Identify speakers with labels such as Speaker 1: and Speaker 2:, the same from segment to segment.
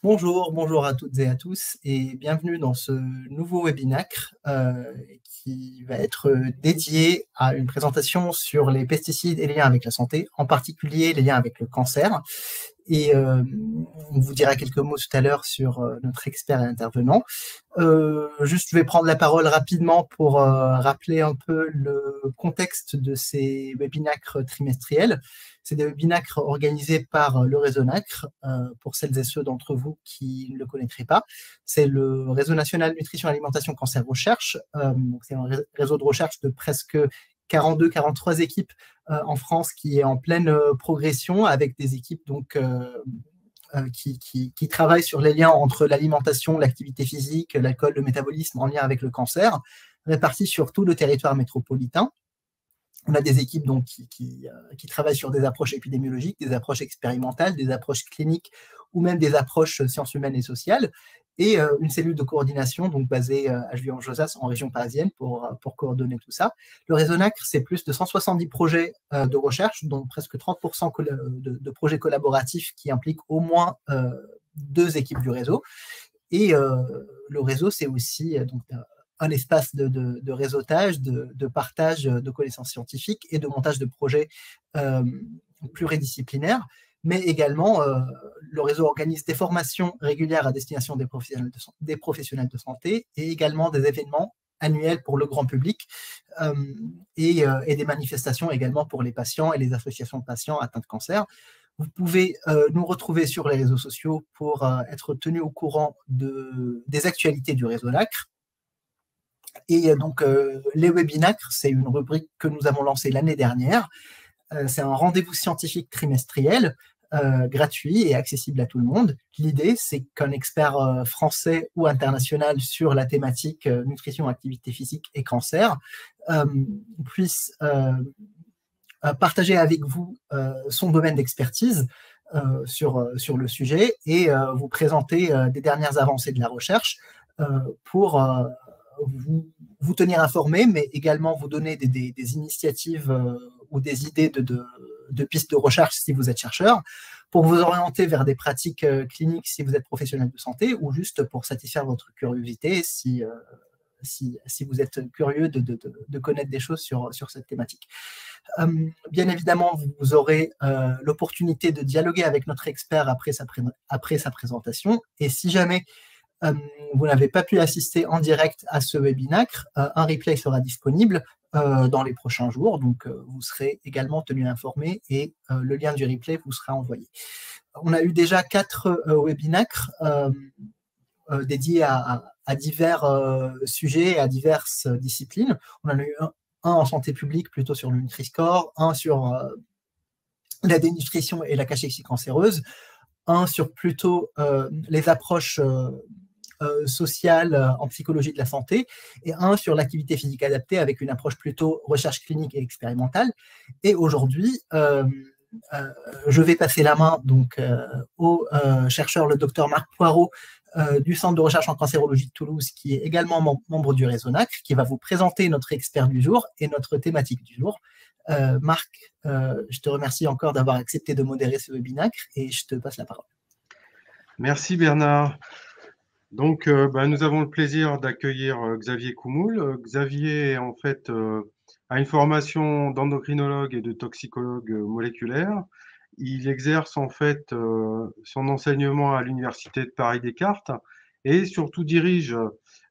Speaker 1: Bonjour, bonjour à toutes et à tous et bienvenue dans ce nouveau webinaire qui va être dédié à une présentation sur les pesticides et les liens avec la santé, en particulier les liens avec le cancer. Et on vous dira quelques mots tout à l'heure sur notre expert et intervenant. Juste, je vais prendre la parole rapidement pour rappeler un peu le contexte de ces webinacres trimestriels. C'est des webinacres organisés par le réseau NACRE, pour celles et ceux d'entre vous qui ne le connaîtraient pas. C'est le Réseau national nutrition, alimentation, cancer, recherche. C'est un réseau de recherche de presque 42-43 équipes en France qui est en pleine progression avec des équipes qui travaillent sur les liens entre l'alimentation, l'activité physique, l'alcool, le métabolisme en lien avec le cancer, répartis sur tout le territoire métropolitain. On a des équipes qui travaillent sur des approches épidémiologiques, des approches expérimentales, des approches cliniques ou même des approches sciences humaines et sociales, et une cellule de coordination basée à Juillan-Josas en région parisienne pour coordonner tout ça. Le réseau NACRE, c'est plus de 170 projets de recherche, dont presque 30% de projets collaboratifs qui impliquent au moins 2 équipes du réseau. Et le réseau, c'est aussi un espace de réseautage, de partage de connaissances scientifiques et de montage de projets pluridisciplinaires. Mais également, le réseau organise des formations régulières à destination des professionnels de santé et également des événements annuels pour le grand public et des manifestations également pour les patients et les associations de patients atteints de cancer. Vous pouvez nous retrouver sur les réseaux sociaux pour être tenu au courant des actualités du réseau NACRE. Et donc, les webinacres, c'est une rubrique que nous avons lancée l'année dernière. C'est un rendez-vous scientifique trimestriel, gratuit et accessible à tout le monde. L'idée, c'est qu'un expert français ou international sur la thématique nutrition, activité physique et cancer puisse partager avec vous son domaine d'expertise sur le sujet et vous présenter des dernières avancées de la recherche pour vous tenir informé, mais également vous donner des initiatives ou des idées de pistes de recherche si vous êtes chercheur, pour vous orienter vers des pratiques cliniques si vous êtes professionnel de santé, ou juste pour satisfaire votre curiosité si vous êtes curieux de connaître des choses sur cette thématique. Bien évidemment, vous aurez l'opportunité de dialoguer avec notre expert après sa présentation. Et si jamais vous n'avez pas pu assister en direct à ce webinaire, un replay sera disponible dans les prochains jours. Donc, vous serez également tenu informé et le lien du replay vous sera envoyé. On a eu déjà 4 webinaires dédiés à divers sujets et à diverses disciplines. On en a eu un en santé publique, plutôt sur le Nutri-Score, un sur la dénutrition et la cachexie cancéreuse, un sur plutôt les approches sociales en psychologie de la santé, et un sur l'activité physique adaptée avec une approche plutôt recherche clinique et expérimentale. Et aujourd'hui, je vais passer la main au chercheur, le docteur Marc Poirot, du Centre de recherche en cancérologie de Toulouse, qui est également membre du réseau NACRE, qui va vous présenter notre expert du jour et notre thématique du jour. Marc, je te remercie encore d'avoir accepté de modérer ce webinaire et je te passe la parole.
Speaker 2: Merci Bernard. Donc, nous avons le plaisir d'accueillir Xavier Coumoul. Xavier, en fait, a une formation d'endocrinologue et de toxicologue moléculaire. Il exerce en fait son enseignement à l'Université de Paris-Descartes et surtout dirige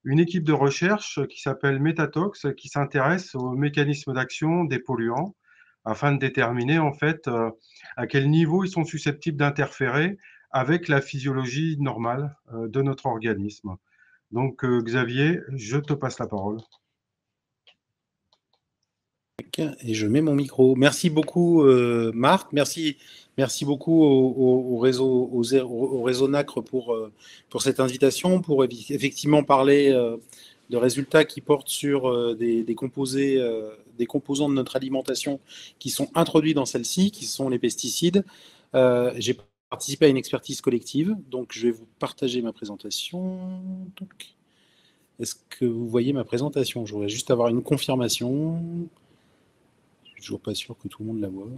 Speaker 2: une équipe de recherche qui s'appelle Métatox, qui s'intéresse aux mécanismes d'action des polluants afin de déterminer en fait à quel niveau ils sont susceptibles d'interférer avec la physiologie normale de notre organisme. Donc, Xavier, je te passe la parole.
Speaker 3: Et je mets mon micro. Merci beaucoup, Marc. Merci beaucoup au réseau NACRE pour cette invitation, pour effectivement parler de résultats qui portent sur des composants de notre alimentation qui sont introduits dans celle-ci, qui sont les pesticides. J'ai participé à une expertise collective, donc je vais vous partager ma présentation. Est-ce que vous voyez ma présentation? Je voudrais juste avoir une confirmation. Je suis toujours pas sûr que tout le monde la voit.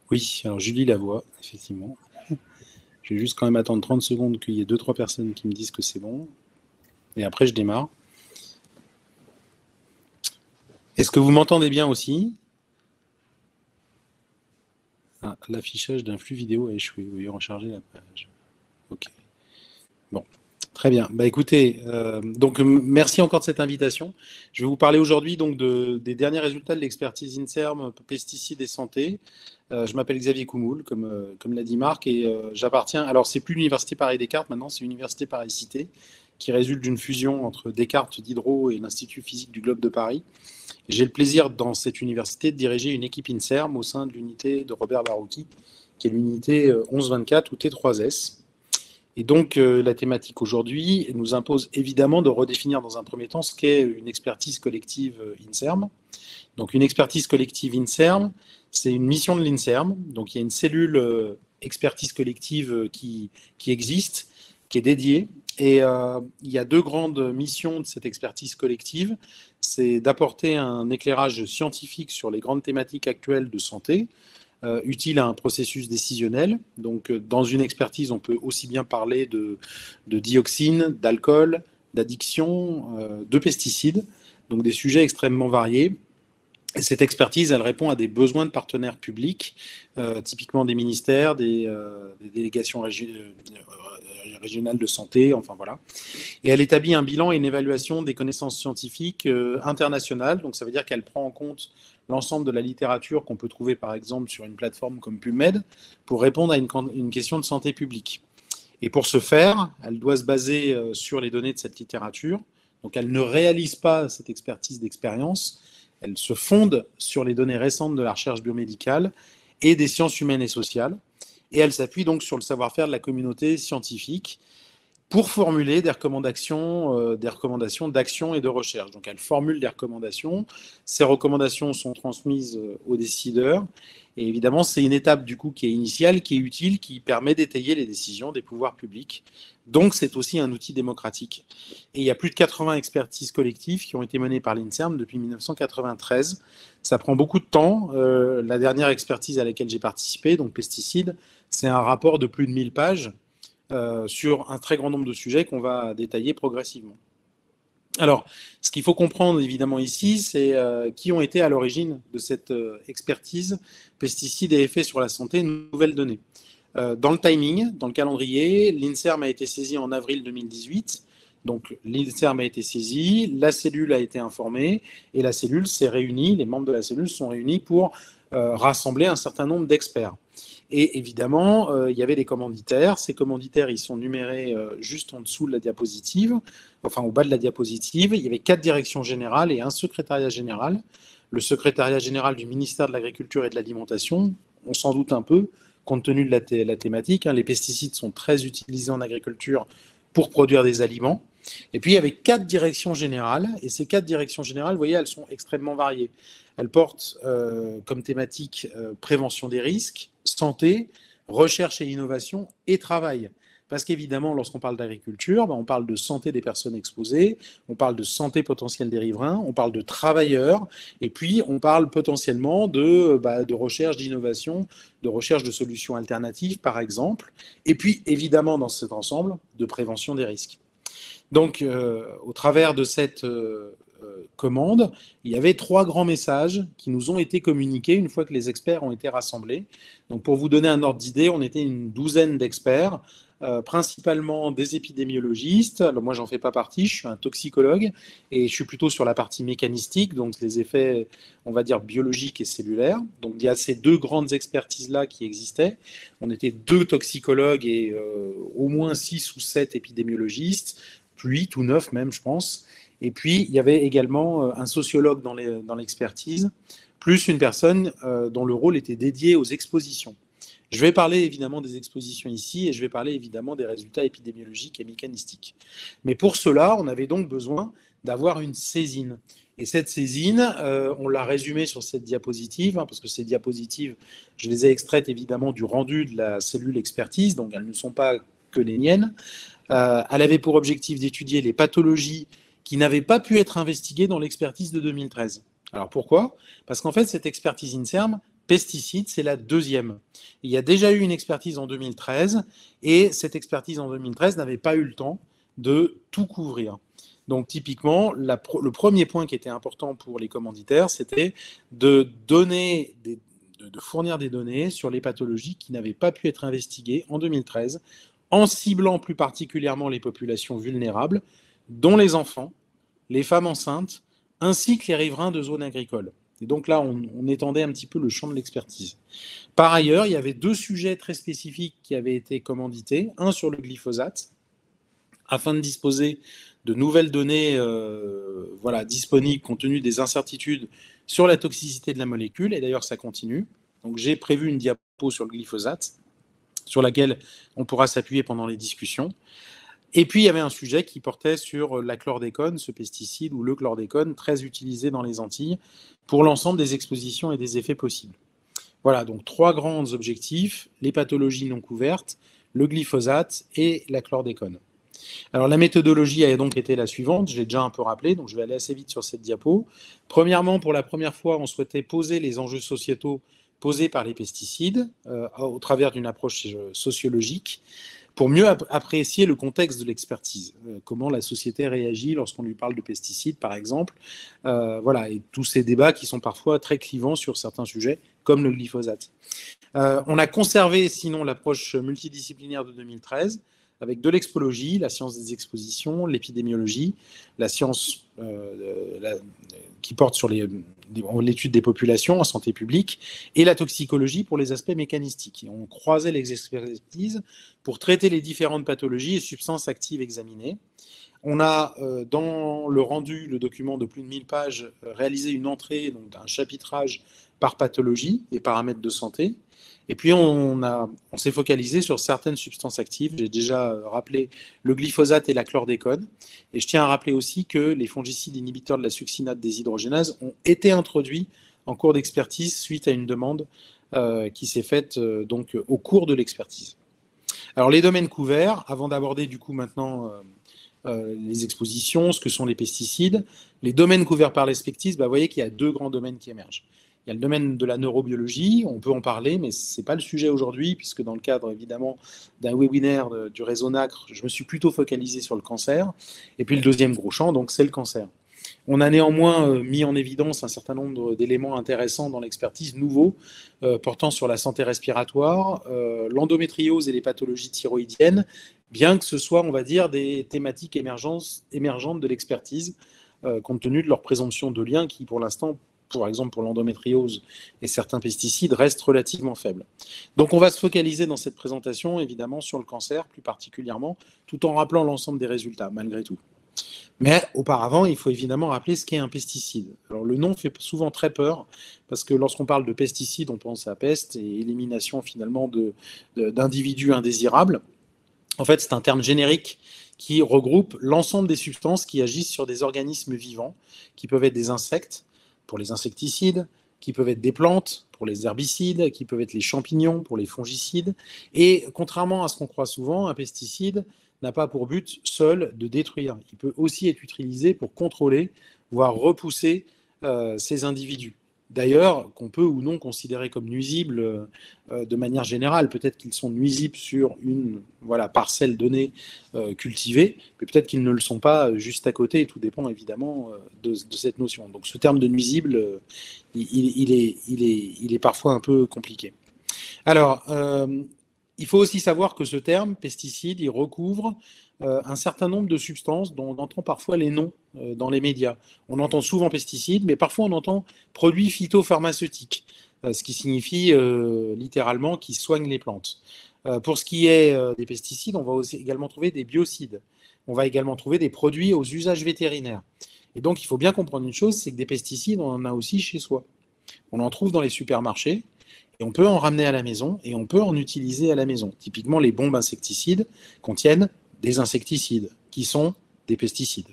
Speaker 3: Oui, alors Julie la voit, effectivement. Je Je vais juste quand même attendre 30 secondes qu'il y ait 2-3 personnes qui me disent que c'est bon. Et après, je démarre. Est-ce que vous m'entendez bien aussi? Ah, l'affichage d'un flux vidéo a échoué. Veuillez recharger la page. OK. Bon. Très bien. Bah, écoutez, donc merci encore de cette invitation. Je vais vous parler aujourd'hui donc des derniers résultats de l'expertise INSERM pesticides et santé. Je m'appelle Xavier Coumoul, comme l'a dit Marc, et j'appartiens. Alors c'est plus l'université Paris-Descartes maintenant, c'est l'université Paris-Cité, qui résulte d'une fusion entre Descartes, Diderot et l'Institut physique du globe de Paris. J'ai le plaisir dans cette université de diriger une équipe INSERM au sein de l'unité de Robert Barouki, qui est l'unité 1124 ou T3S. Et donc, la thématique aujourd'hui nous impose évidemment de redéfinir dans un premier temps ce qu'est une expertise collective INSERM. Donc, une expertise collective INSERM, c'est une mission de l'INSERM. Donc, il y a une cellule expertise collective qui existe, qui est dédiée. Et il y a 2 grandes missions de cette expertise collective. C'est d'apporter un éclairage scientifique sur les grandes thématiques actuelles de santé, utile à un processus décisionnel. Donc, dans une expertise, on peut aussi bien parler de dioxines, d'alcool, d'addiction, de pesticides, donc des sujets extrêmement variés. Et cette expertise, elle répond à des besoins de partenaires publics, typiquement des ministères, des délégations régionales de santé, enfin voilà. Et elle établit un bilan et une évaluation des connaissances scientifiques internationales. Donc, ça veut dire qu'elle prend en compte l'ensemble de la littérature qu'on peut trouver, par exemple, sur une plateforme comme PubMed, pour répondre à une question de santé publique. Et pour ce faire, elle doit se baser sur les données de cette littérature. Donc, elle ne réalise pas cette expertise d'expérience. Elle se fonde sur les données récentes de la recherche biomédicale et des sciences humaines et sociales. Et elle s'appuie donc sur le savoir-faire de la communauté scientifique pour formuler des recommandations d'action et de recherche. Donc, elle formule des recommandations. Ces recommandations sont transmises aux décideurs. Et évidemment, c'est une étape du coup qui est initiale, qui est utile, qui permet d'étayer les décisions des pouvoirs publics. Donc, c'est aussi un outil démocratique. Et il y a plus de 80 expertises collectives qui ont été menées par l'INSERM depuis 1993. Ça prend beaucoup de temps. La dernière expertise à laquelle j'ai participé, donc pesticides, c'est un rapport de plus de 1000 pages sur un très grand nombre de sujets qu'on va détailler progressivement. Alors, ce qu'il faut comprendre évidemment ici, c'est qui ont été à l'origine de cette expertise pesticides et effets sur la santé, nouvelles données. Dans le timing, dans le calendrier, l'INSERM a été saisi en avril 2018. Donc, l'INSERM a été saisi, la cellule a été informée et la cellule s'est réunie, les membres de la cellule sont réunis pour rassembler un certain nombre d'experts. Et évidemment, il y avait des commanditaires. Ces commanditaires, ils sont numérés juste en dessous de la diapositive, enfin au bas de la diapositive. Il y avait 4 directions générales et un secrétariat général. Le secrétariat général du ministère de l'Agriculture et de l'Alimentation, on s'en doute un peu, compte tenu de la thématique. Les pesticides sont très utilisés en agriculture pour produire des aliments. Et puis, il y avait 4 directions générales. Et ces 4 directions générales, vous voyez, elles sont extrêmement variées. Elles portent comme thématique prévention des risques, santé, recherche et innovation et travail. Parce qu'évidemment, lorsqu'on parle d'agriculture, on parle de santé des personnes exposées, on parle de santé potentielle des riverains, on parle de travailleurs, et puis on parle potentiellement de recherche d'innovation, de recherche de solutions alternatives, par exemple, et puis évidemment, dans cet ensemble, de prévention des risques. Donc, au travers de cette commande, il y avait 3 grands messages qui nous ont été communiqués une fois que les experts ont été rassemblés. Donc, pour vous donner un ordre d'idée, on était une douzaine d'experts, principalement des épidémiologistes. Alors, moi, j'en fais pas partie, je suis un toxicologue et je suis plutôt sur la partie mécanistique, donc les effets, on va dire, biologiques et cellulaires. Donc, il y a ces 2 grandes expertises-là qui existaient. On était 2 toxicologues et au moins 6 ou 7 épidémiologistes, plus 8 ou 9 même, je pense. Et puis, il y avait également un sociologue dans l'expertise, plus une personne dont le rôle était dédié aux expositions. Je vais parler évidemment des expositions ici et je vais parler évidemment des résultats épidémiologiques et mécanistiques. Mais pour cela, on avait donc besoin d'avoir une saisine. Et cette saisine, on l'a résumée sur cette diapositive, parce que ces diapositives, je les ai extraites évidemment du rendu de la cellule expertise, donc elles ne sont pas que les miennes. Elle avait pour objectif d'étudier les pathologies qui n'avaient pas pu être investiguées dans l'expertise de 2013. Alors pourquoi ? Parce qu'en fait, cette expertise INSERM pesticides, c'est la deuxième. Il y a déjà eu une expertise en 2013 et cette expertise en 2013 n'avait pas eu le temps de tout couvrir. Donc typiquement, le premier point qui était important pour les commanditaires, c'était de fournir des données sur les pathologies qui n'avaient pas pu être investiguées en 2013, en ciblant plus particulièrement les populations vulnérables, dont les enfants, les femmes enceintes, ainsi que les riverains de zones agricoles. Et donc là, on étendait un petit peu le champ de l'expertise. Par ailleurs, il y avait 2 sujets très spécifiques qui avaient été commandités. Un sur le glyphosate, afin de disposer de nouvelles données disponibles compte tenu des incertitudes sur la toxicité de la molécule. Et d'ailleurs, ça continue. Donc j'ai prévu une diapo sur le glyphosate, sur laquelle on pourra s'appuyer pendant les discussions. Et puis, il y avait un sujet qui portait sur la chlordécone, ce pesticide, ou le chlordécone, très utilisé dans les Antilles, pour l'ensemble des expositions et des effets possibles. Voilà, donc 3 grands objectifs, les pathologies non couvertes, le glyphosate et la chlordécone. Alors, la méthodologie a donc été la suivante, je l'ai déjà un peu rappelé, donc je vais aller assez vite sur cette diapo. Premièrement, pour la première fois, on souhaitait poser les enjeux sociétaux posés par les pesticides au travers d'une approche sociologique, pour mieux apprécier le contexte de l'expertise, comment la société réagit lorsqu'on lui parle de pesticides, par exemple, et tous ces débats qui sont parfois très clivants sur certains sujets, comme le glyphosate. On a conservé, sinon, l'approche multidisciplinaire de 2013, avec de l'expologie, la science des expositions, l'épidémiologie, la science qui porte sur l'étude des populations en santé publique, et la toxicologie pour les aspects mécanistiques. Et on croisait les expertises pour traiter les différentes pathologies et substances actives examinées. On a, dans le rendu, le document de plus de 1000 pages, réalisé une entrée, donc d'un chapitrage par pathologie et paramètres de santé. Et puis, on s'est focalisé sur certaines substances actives. J'ai déjà rappelé le glyphosate et la chlordécone. Et je tiens à rappeler aussi que les fongicides inhibiteurs de la succinate déshydrogénase ont été introduits en cours d'expertise suite à une demande qui s'est faite donc au cours de l'expertise. Alors, les domaines couverts, avant d'aborder du coup maintenant les expositions, ce que sont les pesticides, les domaines couverts par l'expertise, vous voyez qu'il y a 2 grands domaines qui émergent. Il y a le domaine de la neurobiologie, on peut en parler, mais ce n'est pas le sujet aujourd'hui, puisque dans le cadre, évidemment, d'un webinaire du réseau NACRE, je me suis plutôt focalisé sur le cancer. Et puis le deuxième gros champ, donc, c'est le cancer. On a néanmoins mis en évidence un certain nombre d'éléments intéressants dans l'expertise, nouveaux, portant sur la santé respiratoire, l'endométriose et les pathologies thyroïdiennes, bien que ce soit, on va dire, des thématiques émergentes de l'expertise, compte tenu de leur présomption de lien qui, pour l'instant, par exemple pour l'endométriose et certains pesticides, restent relativement faibles. Donc on va se focaliser dans cette présentation, évidemment, sur le cancer, plus particulièrement, tout en rappelant l'ensemble des résultats, malgré tout. Mais auparavant, il faut évidemment rappeler ce qu'est un pesticide. Alors le nom fait souvent très peur, parce que lorsqu'on parle de pesticides, on pense à peste et élimination finalement d'individus indésirables. En fait, c'est un terme générique qui regroupe l'ensemble des substances qui agissent sur des organismes vivants, qui peuvent être des insectes, pour les insecticides, qui peuvent être des plantes, pour les herbicides, qui peuvent être les champignons, pour les fongicides. Et contrairement à ce qu'on croit souvent, un pesticide n'a pas pour but seul de détruire. Il peut aussi être utilisé pour contrôler, voire repousser ces individus. D'ailleurs, qu'on peut ou non considérer comme nuisibles de manière générale. Peut-être qu'ils sont nuisibles sur une parcelle donnée cultivée, mais peut-être qu'ils ne le sont pas juste à côté. Tout dépend évidemment de cette notion. Donc ce terme de nuisible, il est parfois un peu compliqué. Alors, il faut aussi savoir que ce terme, pesticide, il recouvre un certain nombre de substances dont on entend parfois les noms dans les médias. On entend souvent pesticides, mais parfois on entend produits phytopharmaceutiques, ce qui signifie littéralement qu'ils soignent les plantes. Pour ce qui est des pesticides, on va aussi également trouver des biocides. On va également trouver des produits aux usages vétérinaires. Et donc il faut bien comprendre une chose, c'est que des pesticides, on en a aussi chez soi. On en trouve dans les supermarchés, et on peut en ramener à la maison, et on peut en utiliser à la maison. Typiquement, les bombes insecticides contiennent des insecticides, qui sont des pesticides.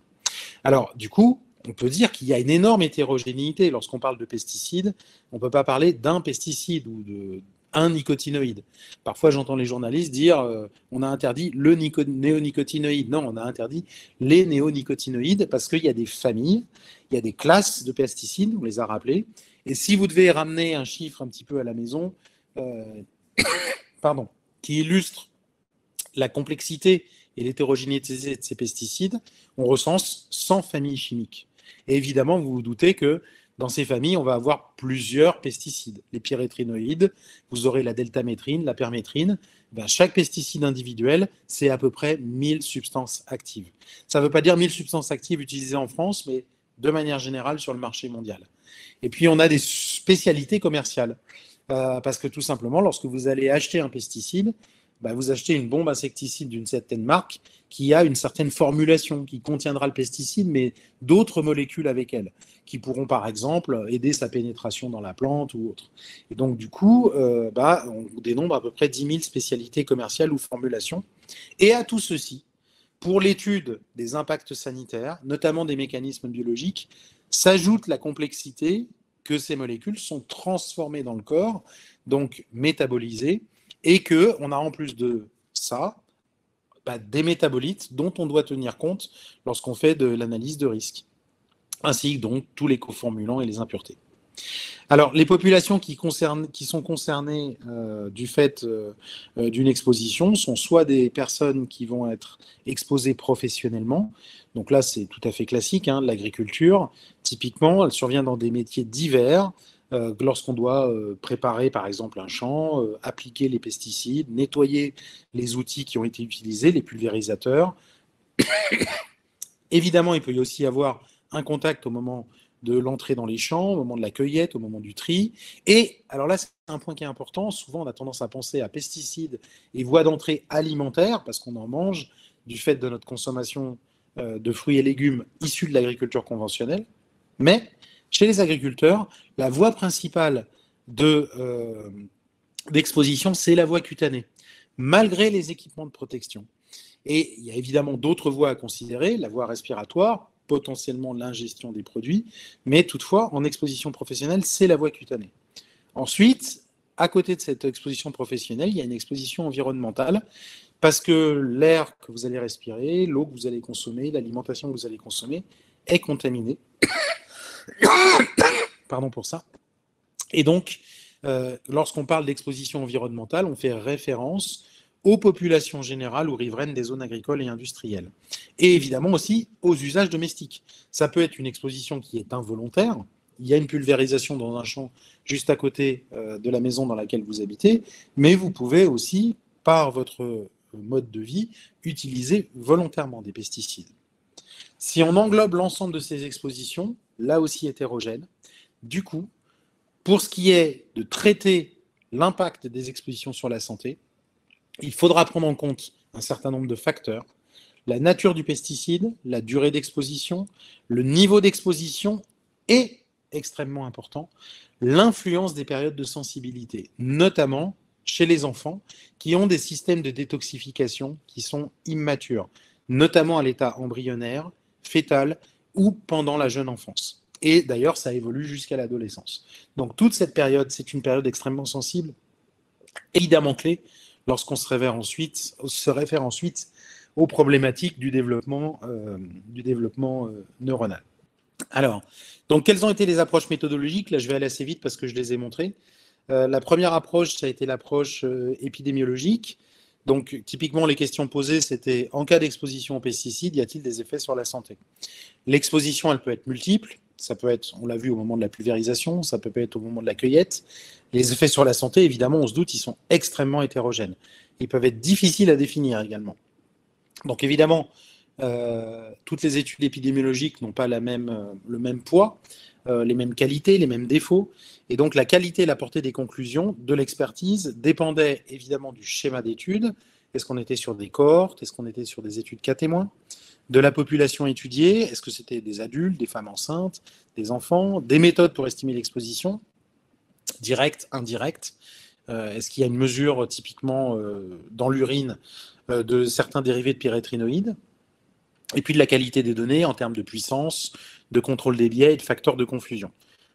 Speaker 3: Alors, du coup, on peut dire qu'il y a une énorme hétérogénéité. Lorsqu'on parle de pesticides, on ne peut pas parler d'un pesticide ou d'un nicotinoïde. Parfois, j'entends les journalistes dire on a interdit le néonicotinoïde. Non, on a interdit les néonicotinoïdes parce qu'il y a des familles, il y a des classes de pesticides, on les a rappelés, Et si vous devez ramener un chiffre un petit peu à la maison, qui illustre la complexité et l'hétérogénéité de ces pesticides, on recense 100 familles chimiques. Et évidemment, vous vous doutez que dans ces familles, on va avoir plusieurs pesticides. Les pyréthrinoïdes, vous aurez la deltamétrine, la permétrine. Chaque pesticide individuel, c'est à peu près 1000 substances actives. Ça ne veut pas dire 1000 substances actives utilisées en France, mais de manière générale sur le marché mondial. Et puis, on a des spécialités commerciales. Parce que tout simplement, lorsque vous allez acheter un pesticide, vous achetez une bombe insecticide d'une certaine marque qui a une certaine formulation, qui contiendra le pesticide, mais d'autres molécules avec elle, qui pourront par exemple aider sa pénétration dans la plante ou autre. Et donc du coup, on dénombre à peu près 10 000 spécialités commerciales ou formulations. Et à tout ceci, pour l'étude des impacts sanitaires, notamment des mécanismes biologiques, s'ajoute la complexité que ces molécules sont transformées dans le corps, donc métabolisées, et qu'on a en plus de ça des métabolites dont on doit tenir compte lorsqu'on fait de l'analyse de risque, ainsi que donc tous les coformulants et les impuretés. Alors, les populations qui sont concernées du fait d'une exposition sont soit des personnes qui vont être exposées professionnellement, donc là c'est tout à fait classique, l'agriculture, typiquement, elle survient dans des métiers divers, lorsqu'on doit préparer par exemple un champ, appliquer les pesticides, nettoyer les outils qui ont été utilisés, les pulvérisateurs. Évidemment, il peut y aussi avoir un contact au moment de l'entrée dans les champs, au moment de la cueillette, au moment du tri. Et alors là, c'est un point qui est important. Souvent, on a tendance à penser à pesticides et voies d'entrée alimentaires, parce qu'on en mange du fait de notre consommation de fruits et légumes issus de l'agriculture conventionnelle. Mais chez les agriculteurs, la voie principale d'exposition, c'est la voie cutanée, malgré les équipements de protection. Et il y a évidemment d'autres voies à considérer, la voie respiratoire, potentiellement l'ingestion des produits, mais toutefois, en exposition professionnelle, c'est la voie cutanée. Ensuite, à côté de cette exposition professionnelle, il y a une exposition environnementale, parce que l'air que vous allez respirer, l'eau que vous allez consommer, l'alimentation que vous allez consommer est contaminée. Pardon pour ça. Et donc, lorsqu'on parle d'exposition environnementale, on fait référence aux populations générales ou riveraines des zones agricoles et industrielles. Et évidemment aussi aux usages domestiques. Ça peut être une exposition qui est involontaire. Il y a une pulvérisation dans un champ juste à côté de la maison dans laquelle vous habitez, mais vous pouvez aussi, par votre mode de vie, utiliser volontairement des pesticides. Si on englobe l'ensemble de ces expositions, là aussi hétérogènes, du coup, pour ce qui est de traiter l'impact des expositions sur la santé, il faudra prendre en compte un certain nombre de facteurs, la nature du pesticide, la durée d'exposition, le niveau d'exposition et, extrêmement important, l'influence des périodes de sensibilité, notamment chez les enfants qui ont des systèmes de détoxification qui sont immatures, notamment à l'état embryonnaire, fœtal ou pendant la jeune enfance. Et d'ailleurs, ça évolue jusqu'à l'adolescence. Donc toute cette période, c'est une période extrêmement sensible, évidemment clé, lorsqu'on se réfère ensuite aux problématiques du développement neuronal. Alors, donc quelles ont été les approches méthodologiques? Là, je vais aller assez vite parce que je les ai montrées. La première approche, ça a été l'approche épidémiologique. Donc, typiquement, les questions posées, c'était en cas d'exposition aux pesticides, y a-t-il des effets sur la santé? L'exposition, elle peut être multiple. Ça peut être, on l'a vu au moment de la pulvérisation, ça peut être au moment de la cueillette. Les effets sur la santé, évidemment, on se doute, ils sont extrêmement hétérogènes. Ils peuvent être difficiles à définir également. Donc, évidemment, toutes les études épidémiologiques n'ont pas le même poids, les mêmes qualités, les mêmes défauts. Et donc, la qualité et la portée des conclusions de l'expertise dépendait évidemment du schéma d'étude. Est-ce qu'on était sur des cohortes? Est-ce qu'on était sur des études cas témoins? De la population étudiée, est-ce que c'était des adultes, des femmes enceintes, des enfants? Des méthodes pour estimer l'exposition, directe, indirecte. Est-ce qu'il y a une mesure typiquement dans l'urine de certains dérivés de pyréthrinoïdes? Et puis de la qualité des données en termes de puissance, de contrôle des biais et de facteurs de confusion.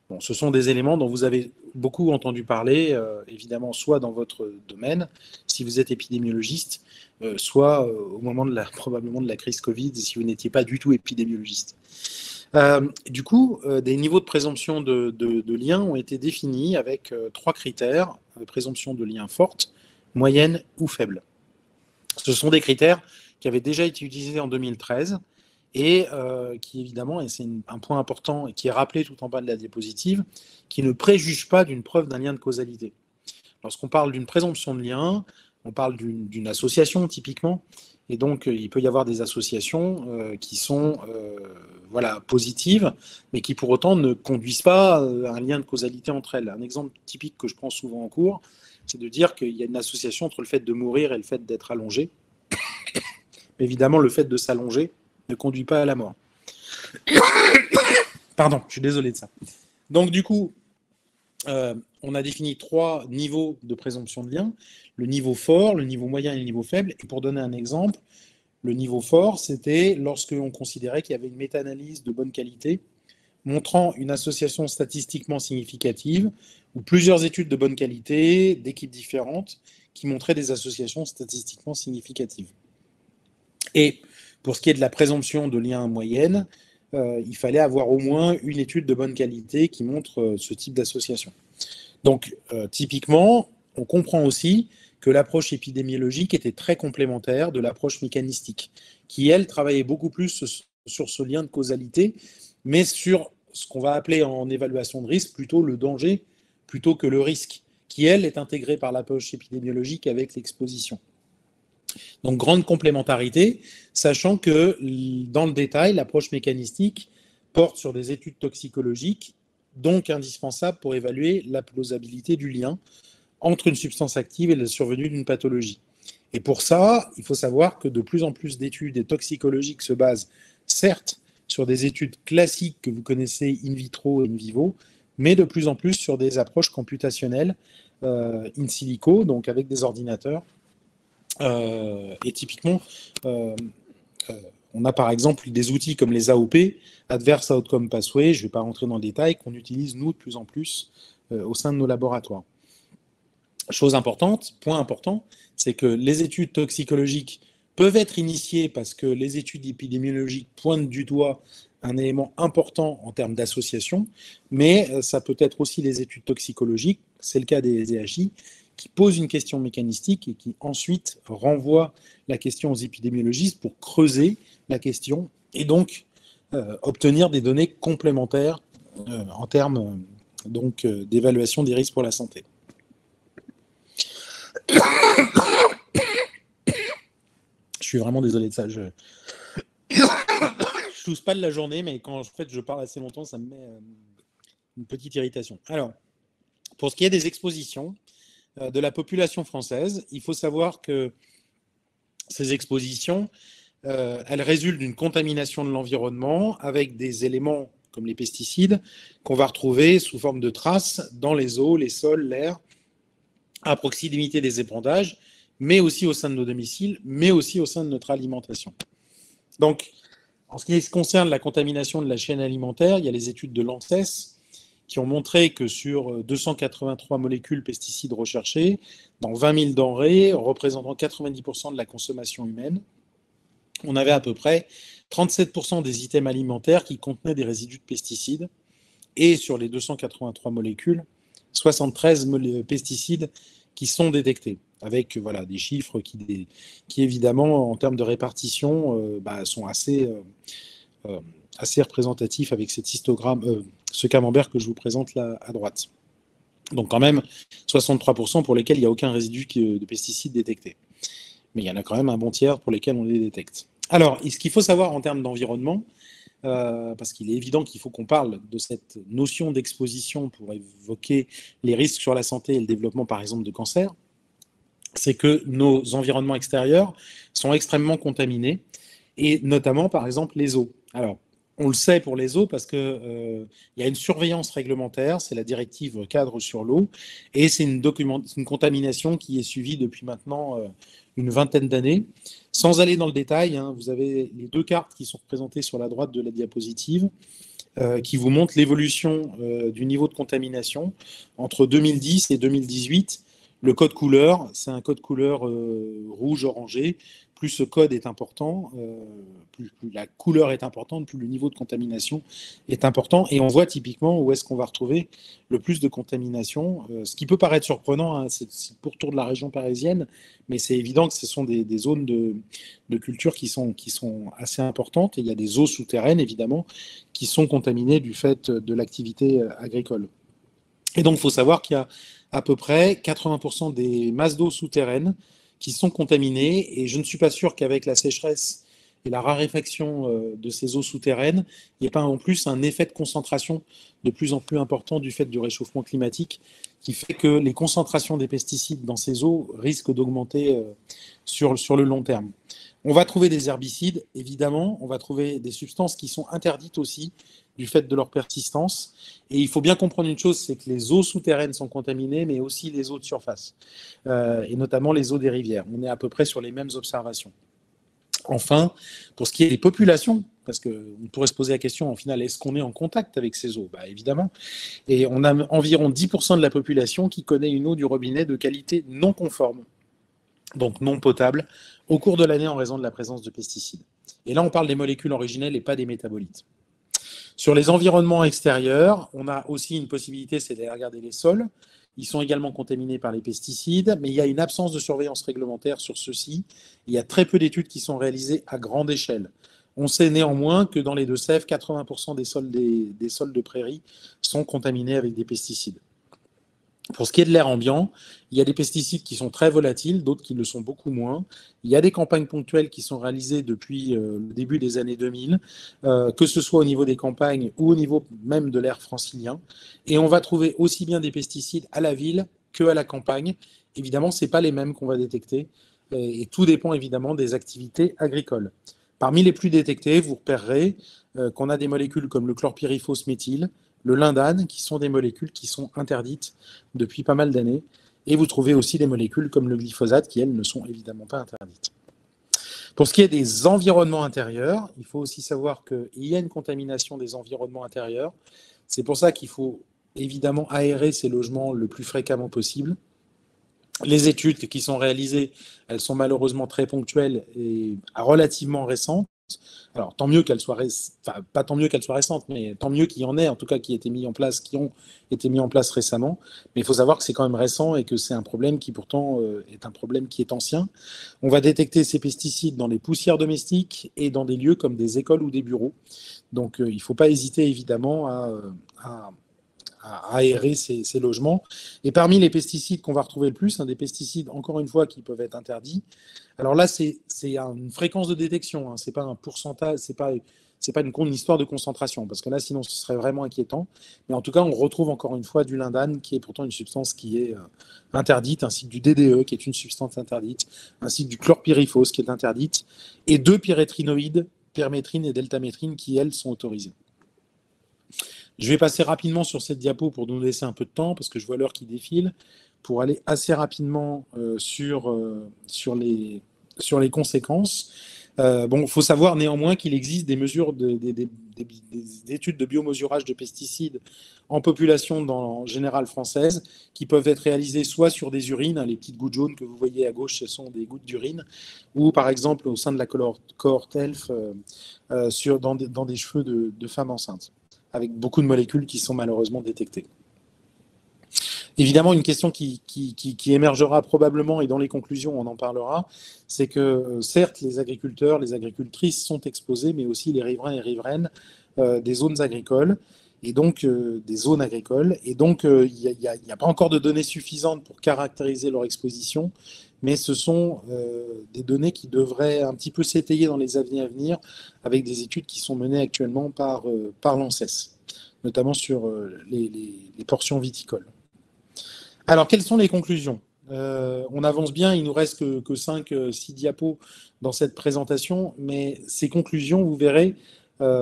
Speaker 3: Bon, ce sont des éléments dont vous avez beaucoup entendu parler, évidemment, soit dans votre domaine, si vous êtes épidémiologiste, soit au moment probablement de la crise Covid, si vous n'étiez pas du tout épidémiologiste. Du coup, des niveaux de présomption de lien ont été définis avec 3 critères, présomption de lien forte, moyenne ou faible. Ce sont des critères qui avaient déjà été utilisés en 2013 et qui évidemment, et c'est un point important et qui est rappelé tout en bas de la diapositive, qui ne préjuge pas d'une preuve d'un lien de causalité. Lorsqu'on parle d'une présomption de lien, on parle d'une association typiquement, et donc il peut y avoir des associations qui sont positives, mais qui pour autant ne conduisent pas à un lien de causalité entre elles. Un exemple typique que je prends souvent en cours, c'est de dire qu'il y a une association entre le fait de mourir et le fait d'être allongé. Évidemment, le fait de s'allonger ne conduit pas à la mort. Pardon, je suis désolé de ça. Donc du coup, on a défini 3 niveaux de présomption de lien, le niveau fort, le niveau moyen et le niveau faible. Et pour donner un exemple, le niveau fort, c'était lorsque on considérait qu'il y avait une méta-analyse de bonne qualité montrant une association statistiquement significative ou plusieurs études de bonne qualité d'équipes différentes qui montraient des associations statistiquement significatives. Et pour ce qui est de la présomption de lien moyenne, il fallait avoir au moins une étude de bonne qualité qui montre ce type d'association. Donc, typiquement, on comprend aussi que l'approche épidémiologique était très complémentaire de l'approche mécanistique, qui, elle, travaillait beaucoup plus sur ce lien de causalité, mais sur ce qu'on va appeler en évaluation de risque plutôt le danger plutôt que le risque, qui, elle, est intégrée par l'approche épidémiologique avec l'exposition. Donc, grande complémentarité, sachant que, dans le détail, l'approche mécanistique porte sur des études toxicologiques, donc indispensables pour évaluer la plausibilité du lien entre une substance active et la survenue d'une pathologie. Et pour ça, il faut savoir que de plus en plus d'études toxicologiques se basent, certes, sur des études classiques que vous connaissez in vitro et in vivo, mais de plus en plus sur des approches computationnelles in silico, donc avec des ordinateurs. Et typiquement, on a par exemple des outils comme les AOP, Adverse Outcome Pathway, je ne vais pas rentrer dans le détail, qu'on utilise nous de plus en plus au sein de nos laboratoires. Chose importante, point important, c'est que les études toxicologiques peuvent être initiées parce que les études épidémiologiques pointent du doigt un élément important en termes d'association, mais ça peut être aussi les études toxicologiques, c'est le cas des EHI, qui posent une question mécanistique et qui ensuite renvoient la question aux épidémiologistes pour creuser la question et donc obtenir des données complémentaires en termes d'évaluation des risques pour la santé. Je suis vraiment désolé de ça. Je tousse pas de la journée, mais quand en fait, je parle assez longtemps, ça me met une petite irritation. Alors, pour ce qui est des expositions de la population française, il faut savoir que ces expositions, elles résultent d'une contamination de l'environnement avec des éléments comme les pesticides qu'on va retrouver sous forme de traces dans les eaux, les sols, l'air, à proximité des épandages, mais aussi au sein de nos domiciles, mais aussi au sein de notre alimentation. Donc, en ce qui concerne la contamination de la chaîne alimentaire, il y a les études de l'ANSES qui ont montré que sur 283 molécules pesticides recherchées, dans 20 000 denrées, représentant 90% de la consommation humaine, on avait à peu près 37% des items alimentaires qui contenaient des résidus de pesticides, et sur les 283 molécules, 73 pesticides qui sont détectés, avec des chiffres qui évidemment, en termes de répartition, sont assez représentatifs avec cet histogramme, ce camembert que je vous présente là à droite. Donc quand même, 63% pour lesquels il n'y a aucun résidu de pesticides détecté. Mais il y en a quand même un bon tiers pour lesquels on les détecte. Alors, ce qu'il faut savoir en termes d'environnement, parce qu'il est évident qu'il faut qu'on parle de cette notion d'exposition pour évoquer les risques sur la santé et le développement, par exemple, de cancer, c'est que nos environnements extérieurs sont extrêmement contaminés, et notamment, par exemple, les eaux. Alors, on le sait pour les eaux parce qu'il y a une surveillance réglementaire, c'est la directive cadre sur l'eau, et c'est une contamination qui est suivie depuis maintenant une vingtaine d'années. Sans aller dans le détail, vous avez les 2 cartes qui sont représentées sur la droite de la diapositive qui vous montrent l'évolution du niveau de contamination entre 2010 et 2018. Le code couleur, c'est un code couleur rouge-orangé, plus ce code est important, plus la couleur est importante, plus le niveau de contamination est important. Et on voit typiquement où est-ce qu'on va retrouver le plus de contamination. Ce qui peut paraître surprenant, hein, c'est pourtour de la région parisienne, mais c'est évident que ce sont des zones de culture qui sont assez importantes. Et il y a des eaux souterraines, évidemment, qui sont contaminées du fait de l'activité agricole. Et donc, il faut savoir qu'il y a à peu près 80% des masses d'eau souterraines qui sont contaminées. Et je ne suis pas sûr qu'avec la sécheresse et la raréfaction de ces eaux souterraines, il n'y ait pas en plus un effet de concentration de plus en plus important du fait du réchauffement climatique qui fait que les concentrations des pesticides dans ces eaux risquent d'augmenter sur le long terme. On va trouver des herbicides, évidemment, on va trouver des substances qui sont interdites aussi du fait de leur persistance. Et il faut bien comprendre une chose, c'est que les eaux souterraines sont contaminées, mais aussi les eaux de surface, et notamment les eaux des rivières. On est à peu près sur les mêmes observations. Enfin, pour ce qui est des populations, parce qu'on pourrait se poser la question, en final, est-ce qu'on est en contact avec ces eaux? Évidemment. Et on a environ 10% de la population qui connaît une eau du robinet de qualité non conforme, donc non potable, au cours de l'année en raison de la présence de pesticides. Et là, on parle des molécules originelles et pas des métabolites. Sur les environnements extérieurs, on a aussi une possibilité, c'est d'aller regarder les sols. Ils sont également contaminés par les pesticides, mais il y a une absence de surveillance réglementaire sur ceux-ci. Il y a très peu d'études qui sont réalisées à grande échelle. On sait néanmoins que dans les Deux-Sèvres, 80% des sols de prairies sont contaminés avec des pesticides. Pour ce qui est de l'air ambiant, il y a des pesticides qui sont très volatiles, d'autres qui le sont beaucoup moins. Il y a des campagnes ponctuelles qui sont réalisées depuis le début des années 2000, que ce soit au niveau des campagnes ou au niveau même de l'air francilien. Et on va trouver aussi bien des pesticides à la ville qu'à la campagne. Évidemment, ce n'est pas les mêmes qu'on va détecter, et tout dépend évidemment des activités agricoles. Parmi les plus détectés, vous repérerez qu'on a des molécules comme le chlorpyrifos méthyle, le lindane, qui sont des molécules qui sont interdites depuis pas mal d'années. Et vous trouvez aussi des molécules comme le glyphosate, qui, elles, ne sont évidemment pas interdites. Pour ce qui est des environnements intérieurs, il faut aussi savoir qu'il y a une contamination des environnements intérieurs. C'est pour ça qu'il faut évidemment aérer ces logements le plus fréquemment possible. Les études qui sont réalisées, elles sont malheureusement très ponctuelles et relativement récentes. Alors, tant mieux qu'elles soient pas tant mieux qu'elles soient récentes, mais tant mieux qu'il y en ait, en tout cas, qui ont été mis en place récemment. Mais il faut savoir que c'est quand même récent et que c'est un problème qui, pourtant, est un problème qui est ancien. On va détecter ces pesticides dans les poussières domestiques et dans des lieux comme des écoles ou des bureaux. Donc, il ne faut pas hésiter, évidemment, à aérer ces logements. Et parmi les pesticides qu'on va retrouver le plus, des pesticides, encore une fois, qui peuvent être interdits. Alors là, c'est une fréquence de détection, hein, c'est pas un pourcentage, c'est pas une histoire de concentration, parce que là, sinon, ce serait vraiment inquiétant. Mais en tout cas, on retrouve encore une fois du lindane, qui est pourtant une substance qui est interdite, ainsi que du DDE, qui est une substance interdite, ainsi que du chlorpyrifos, qui est interdite, et 2 pyrétrinoïdes, permétrine et deltamétrine, qui, elles, sont autorisées. Je vais passer rapidement sur cette diapo pour nous laisser un peu de temps, parce que je vois l'heure qui défile, pour aller assez rapidement sur les conséquences. Il faut savoir néanmoins qu'il existe des mesures, des études de biomesurage de pesticides en population en général française, qui peuvent être réalisées soit sur des urines, les petites gouttes jaunes que vous voyez à gauche, ce sont des gouttes d'urine, ou par exemple au sein de la cohorte ELF, dans des cheveux de femmes enceintes, avec beaucoup de molécules qui sont malheureusement détectées. Évidemment, une question qui émergera probablement, et dans les conclusions, on en parlera, c'est que certes, les agriculteurs, les agricultrices sont exposés, mais aussi les riverains et riveraines des zones agricoles, et donc des zones agricoles. Et donc, il n'y a pas encore de données suffisantes pour caractériser leur exposition, mais ce sont des données qui devraient un petit peu s'étayer dans les années à venir, avec des études qui sont menées actuellement par l'ANSES, notamment sur les portions viticoles. Alors, quelles sont les conclusions? On avance bien, il nous reste que 5-6 diapos dans cette présentation, mais ces conclusions, vous verrez,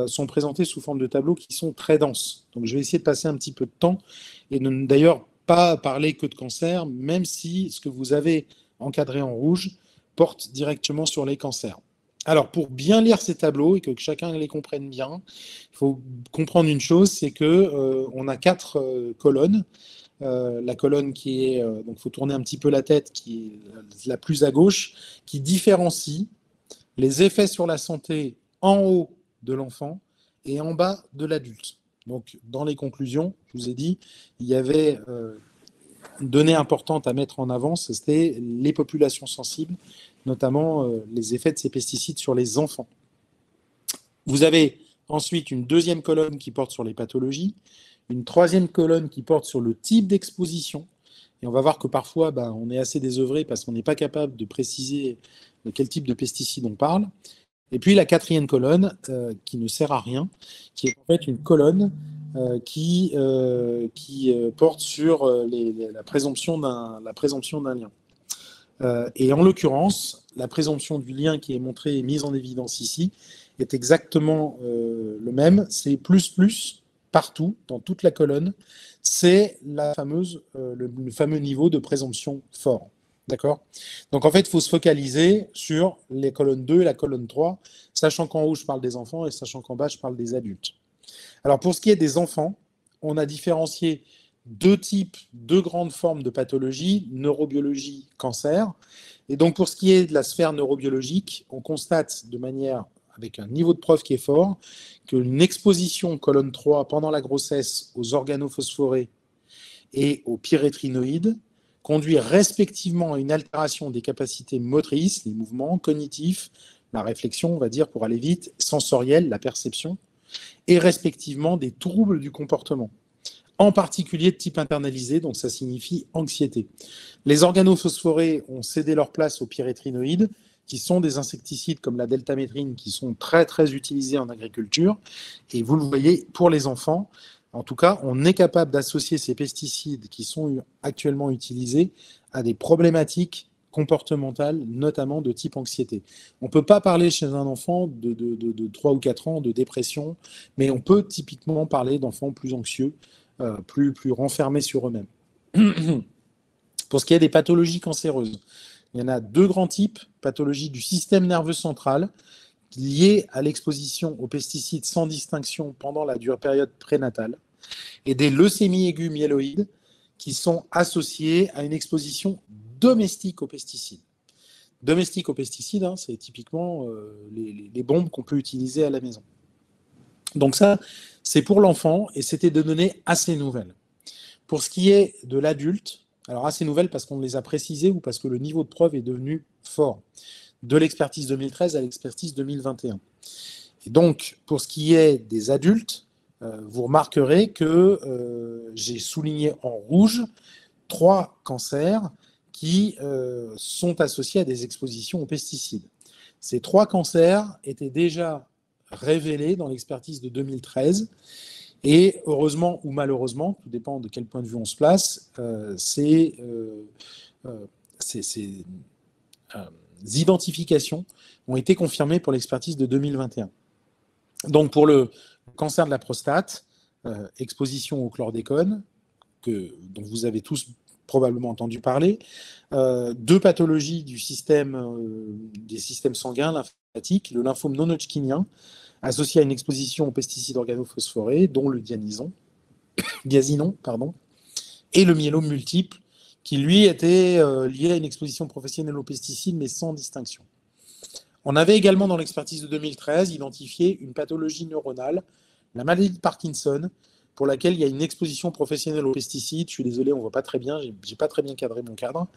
Speaker 3: sont présentées sous forme de tableaux qui sont très denses. Donc, je vais essayer de passer un petit peu de temps et ne d'ailleurs pas parler que de cancer, même si ce que vous avez encadré en rouge porte directement sur les cancers. Alors, pour bien lire ces tableaux et que chacun les comprenne bien, il faut comprendre une chose, c'est qu'on a 4 colonnes. La colonne qui est, donc il faut tourner un petit peu la tête, qui est la plus à gauche, qui différencie les effets sur la santé en haut de l'enfant et en bas de l'adulte. Donc, dans les conclusions, je vous ai dit, il y avait une donnée importante à mettre en avant, c'était les populations sensibles, notamment les effets de ces pesticides sur les enfants. Vous avez ensuite une deuxième colonne qui porte sur les pathologies, une troisième colonne qui porte sur le type d'exposition. Et on va voir que parfois, on est assez désœuvré parce qu'on n'est pas capable de préciser de quel type de pesticide on parle. Et puis la quatrième colonne, qui ne sert à rien, qui est en fait une colonne qui porte sur la présomption d'un lien. Et en l'occurrence, la présomption du lien qui est montrée et mise en évidence ici est exactement le même. C'est plus partout, dans toute la colonne. C'est le fameux niveau de présomption fort. D'accord ? Donc, en fait, il faut se focaliser sur les colonnes 2 et la colonne 3, sachant qu'en haut, je parle des enfants et sachant qu'en bas, je parle des adultes. Alors, pour ce qui est des enfants, on a différencié deux grandes formes de pathologie, neurobiologie, cancer. Et donc, pour ce qui est de la sphère neurobiologique, on constate avec un niveau de preuve qui est fort, qu'une exposition colonne 3 pendant la grossesse aux organophosphorés et aux pyrétrinoïdes conduit respectivement à une altération des capacités motrices, les mouvements cognitifs, la réflexion, on va dire pour aller vite, sensorielle, la perception, et respectivement des troubles du comportement, en particulier de type internalisé, donc ça signifie anxiété. Les organophosphorés ont cédé leur place aux pyrétrinoïdes, qui sont des insecticides comme la deltamétrine, qui sont très très utilisés en agriculture, et vous le voyez, pour les enfants, en tout cas, on est capable d'associer ces pesticides qui sont actuellement utilisés à des problématiques comportementales, notamment de type anxiété. On ne peut pas parler chez un enfant de 3 ou 4 ans de dépression, mais on peut typiquement parler d'enfants plus anxieux, plus renfermés sur eux-mêmes. Pour ce qui est des pathologies cancéreuses, il y en a deux grands types, pathologies du système nerveux central, liées à l'exposition aux pesticides sans distinction pendant la période prénatale, et des leucémies aiguës myéloïdes qui sont associées à une exposition domestique aux pesticides. Domestique aux pesticides, c'est typiquement les bombes qu'on peut utiliser à la maison. Donc ça, c'est pour l'enfant, et c'était des données assez nouvelles. Pour ce qui est de l'adulte, alors assez nouvelles parce qu'on les a précisées ou parce que le niveau de preuve est devenu fort, de l'expertise 2013 à l'expertise 2021. Et donc, pour ce qui est des adultes, vous remarquerez que j'ai souligné en rouge 3 cancers qui sont associés à des expositions aux pesticides. Ces 3 cancers étaient déjà révélés dans l'expertise de 2013 et heureusement ou malheureusement, tout dépend de quel point de vue on se place, ces identifications ont été confirmées pour l'expertise de 2021. Donc pour le cancer de la prostate, exposition au chlordécone, dont vous avez tous probablement entendu parler, 2 pathologies des systèmes sanguins lymphatiques, le lymphome non-hodgkinien, associé à une exposition aux pesticides organophosphorés, dont le diazinon, et le myélome multiple, qui lui était lié à une exposition professionnelle aux pesticides, mais sans distinction. On avait également dans l'expertise de 2013 identifié une pathologie neuronale, la maladie de Parkinson, pour laquelle il y a une exposition professionnelle aux pesticides. Je suis désolé, on ne voit pas très bien, je n'ai pas très bien cadré mon cadre.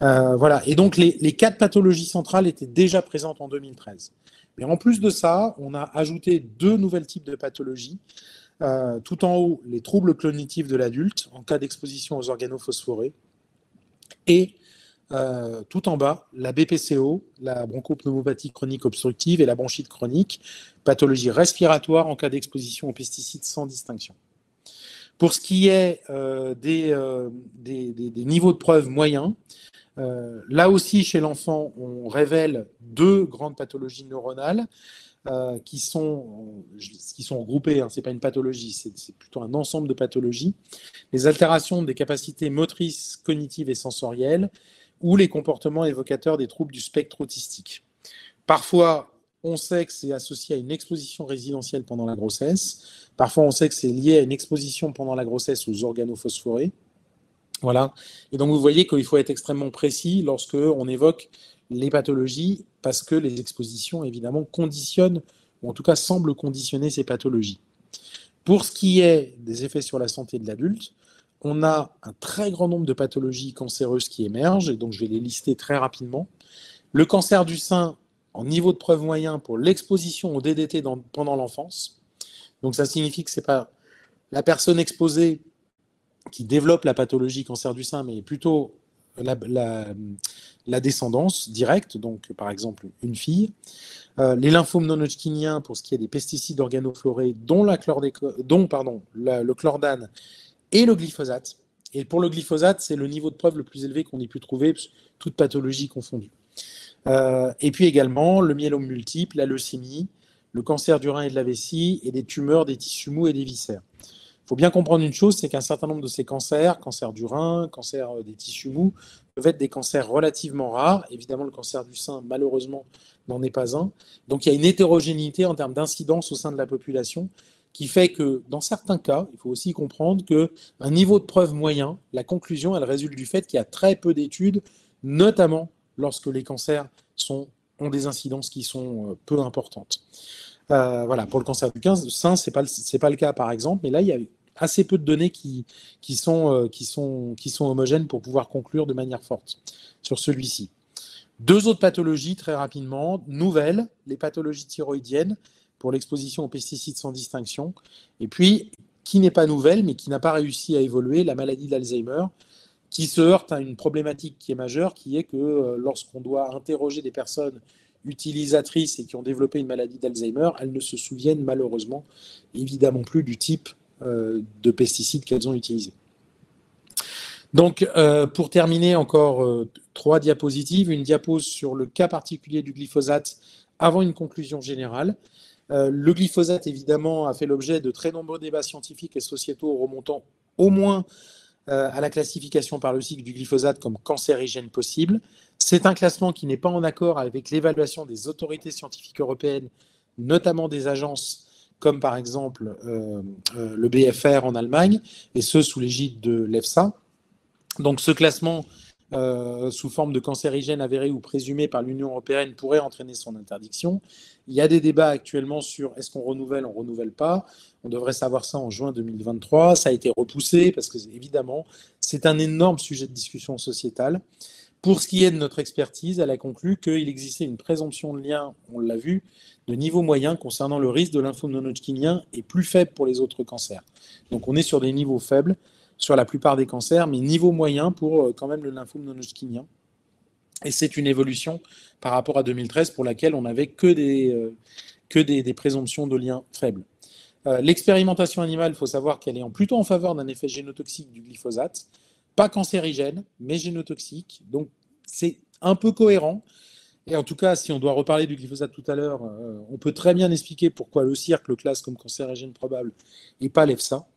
Speaker 3: Voilà. Et donc les 4 pathologies centrales étaient déjà présentes en 2013. Mais en plus de ça, on a ajouté 2 nouvelles types de pathologies. Tout en haut, les troubles cognitifs de l'adulte en cas d'exposition aux organophosphorés. Et tout en bas, la BPCO, la bronchopneumopathie chronique obstructive et la bronchite chronique, pathologie respiratoire en cas d'exposition aux pesticides sans distinction. Pour ce qui est des niveaux de preuve moyens, là aussi, chez l'enfant, on révèle 2 grandes pathologies neuronales qui sont regroupées, ce n'est pas une pathologie, c'est plutôt un ensemble de pathologies. Les altérations des capacités motrices, cognitives et sensorielles ou les comportements évocateurs des troubles du spectre autistique. Parfois, on sait que c'est associé à une exposition résidentielle pendant la grossesse. Parfois, on sait que c'est lié à une exposition pendant la grossesse aux organophosphorés. Voilà. Et donc, vous voyez qu'il faut être extrêmement précis lorsqu'on évoque les pathologies parce que les expositions, évidemment, conditionnent, ou en tout cas semblent conditionner ces pathologies. Pour ce qui est des effets sur la santé de l'adulte, on a un très grand nombre de pathologies cancéreuses qui émergent, et donc je vais les lister très rapidement. Le cancer du sein en niveau de preuve moyen pour l'exposition au DDT pendant l'enfance. Donc ça signifie que ce n'est pas la personne exposée qui développe la pathologie cancer du sein, mais plutôt la descendance directe, donc par exemple une fille. Les lymphomes non-hodgkiniens pour ce qui est des pesticides organoflorés, dont le chlordane et le glyphosate. Et pour le glyphosate, c'est le niveau de preuve le plus élevé qu'on ait pu trouver, toute pathologie confondue. Et puis également le myélome multiple, la leucémie, le cancer du rein et de la vessie, et des tumeurs des tissus mous et des viscères. Il faut bien comprendre une chose, c'est qu'un certain nombre de ces cancers, cancer du rein, cancer des tissus mous, peuvent être des cancers relativement rares. Évidemment, le cancer du sein, malheureusement, n'en est pas un. Donc il y a une hétérogénéité en termes d'incidence au sein de la population qui fait que, dans certains cas, il faut aussi comprendre qu'un niveau de preuve moyen, la conclusion, elle résulte du fait qu'il y a très peu d'études, notamment lorsque les cancers ont des incidences qui sont peu importantes. Voilà, pour le cancer du sein, c'est pas le cas, par exemple, mais là, il y a assez peu de données qui sont homogènes pour pouvoir conclure de manière forte sur celui-ci. Deux autres pathologies, très rapidement, nouvelles, les pathologies thyroïdiennes pour l'exposition aux pesticides sans distinction, et puis, qui n'est pas nouvelle, mais qui n'a pas réussi à évoluer, la maladie d'Alzheimer, qui se heurte à une problématique qui est majeure, qui est que lorsqu'on doit interroger des personnes utilisatrices et qui ont développé une maladie d'Alzheimer, elles ne se souviennent malheureusement évidemment plus du type de pesticides qu'elles ont utilisés. Donc, pour terminer, encore 3 diapositives. Une diapo sur le cas particulier du glyphosate avant une conclusion générale. Le glyphosate, évidemment, a fait l'objet de très nombreux débats scientifiques et sociétaux remontant au moins à la classification par le cycle du glyphosate comme cancérigène possible. C'est un classement qui n'est pas en accord avec l'évaluation des autorités scientifiques européennes, notamment des agences comme par exemple le BfR en Allemagne, et ce sous l'égide de l'EFSA. Donc ce classement sous forme de cancérigène avéré ou présumé par l'Union européenne pourrait entraîner son interdiction. Il y a des débats actuellement sur est-ce qu'on renouvelle, on ne renouvelle pas. On devrait savoir ça en juin 2023. Ça a été repoussé parce que, évidemment, c'est un énorme sujet de discussion sociétale. Pour ce qui est de notre expertise, elle a conclu qu'il existait une présomption de lien, on l'a vu, de niveau moyen concernant le risque de lymphome non-hodgkinien et plus faible pour les autres cancers. Donc on est sur des niveaux faibles sur la plupart des cancers, mais niveau moyen pour quand même le lymphome non-hodgkinien. Et c'est une évolution par rapport à 2013 pour laquelle on n'avait que des présomptions de lien faibles. L'expérimentation animale, il faut savoir qu'elle est plutôt en faveur d'un effet génotoxique du glyphosate, pas cancérigène, mais génotoxique. Donc c'est un peu cohérent. Et en tout cas, si on doit reparler du glyphosate tout à l'heure, on peut très bien expliquer pourquoi le CIRC le classe comme cancérigène probable et pas l'EFSA.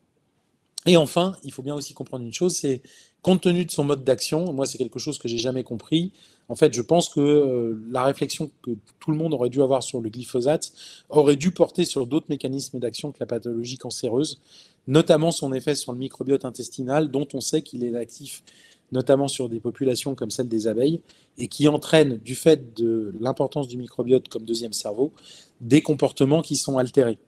Speaker 3: Et enfin, il faut bien aussi comprendre une chose, c'est compte tenu de son mode d'action, moi c'est quelque chose que j'ai jamais compris. En fait, je pense que la réflexion que tout le monde aurait dû avoir sur le glyphosate aurait dû porter sur d'autres mécanismes d'action que la pathologie cancéreuse, notamment son effet sur le microbiote intestinal, dont on sait qu'il est actif notamment sur des populations comme celle des abeilles, et qui entraîne, du fait de l'importance du microbiote comme deuxième cerveau, des comportements qui sont altérés.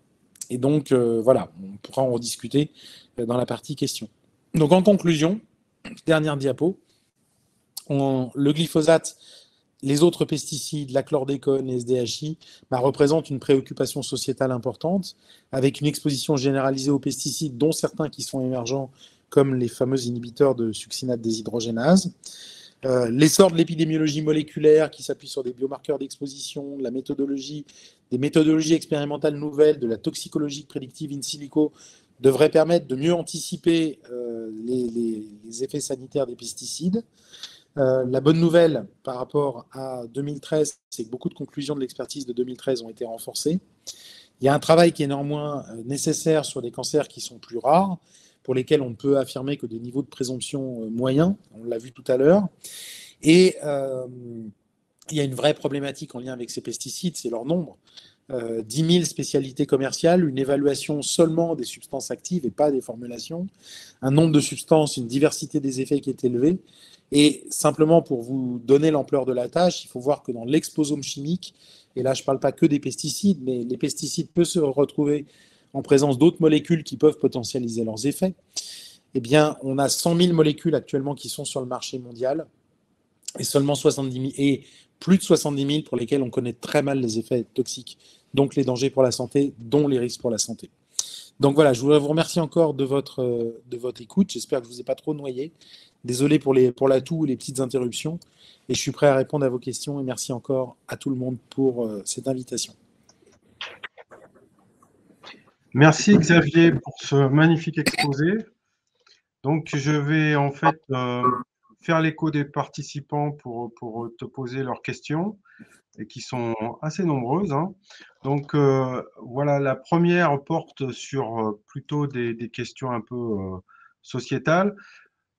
Speaker 3: Et donc, voilà, on pourra en rediscuter dans la partie questions. Donc, en conclusion, dernière diapo, le glyphosate, les autres pesticides, la chlordécone, les SDHI, représentent une préoccupation sociétale importante, avec une exposition généralisée aux pesticides, dont certains qui sont émergents, comme les fameux inhibiteurs de succinate déshydrogénase. L'essor de l'épidémiologie moléculaire qui s'appuie sur des biomarqueurs d'exposition, des méthodologies expérimentales nouvelles, de la toxicologie prédictive in silico devrait permettre de mieux anticiper les effets sanitaires des pesticides. La bonne nouvelle par rapport à 2013, c'est que beaucoup de conclusions de l'expertise de 2013 ont été renforcées. Il y a un travail qui est néanmoins nécessaire sur des cancers qui sont plus rares, pour lesquels on ne peut affirmer que des niveaux de présomption moyens, on l'a vu tout à l'heure. Et il y a une vraie problématique en lien avec ces pesticides, c'est leur nombre. 10 000 spécialités commerciales, une évaluation seulement des substances actives et pas des formulations, un nombre de substances, une diversité des effets qui est élevée. Et simplement pour vous donner l'ampleur de la tâche, il faut voir que dans l'exposome chimique, et là je ne parle pas que des pesticides, mais les pesticides peuvent se retrouver en présence d'autres molécules qui peuvent potentialiser leurs effets. Eh bien, on a 100 000 molécules actuellement qui sont sur le marché mondial et seulement 70 000, et plus de 70 000 pour lesquelles on connaît très mal les effets toxiques, donc les dangers pour la santé, dont les risques pour la santé. Donc voilà, je voudrais vous remercier encore de votre écoute. J'espère que je ne vous ai pas trop noyé. Désolé pour l'atout ou les petites interruptions. Et je suis prêt à répondre à vos questions. Et merci encore à tout le monde pour cette invitation.
Speaker 2: Merci Xavier pour ce magnifique exposé. Donc, je vais en fait faire l'écho des participants pour te poser leurs questions, et qui sont assez nombreuses, hein. Donc, voilà, la première porte sur plutôt des questions un peu sociétales.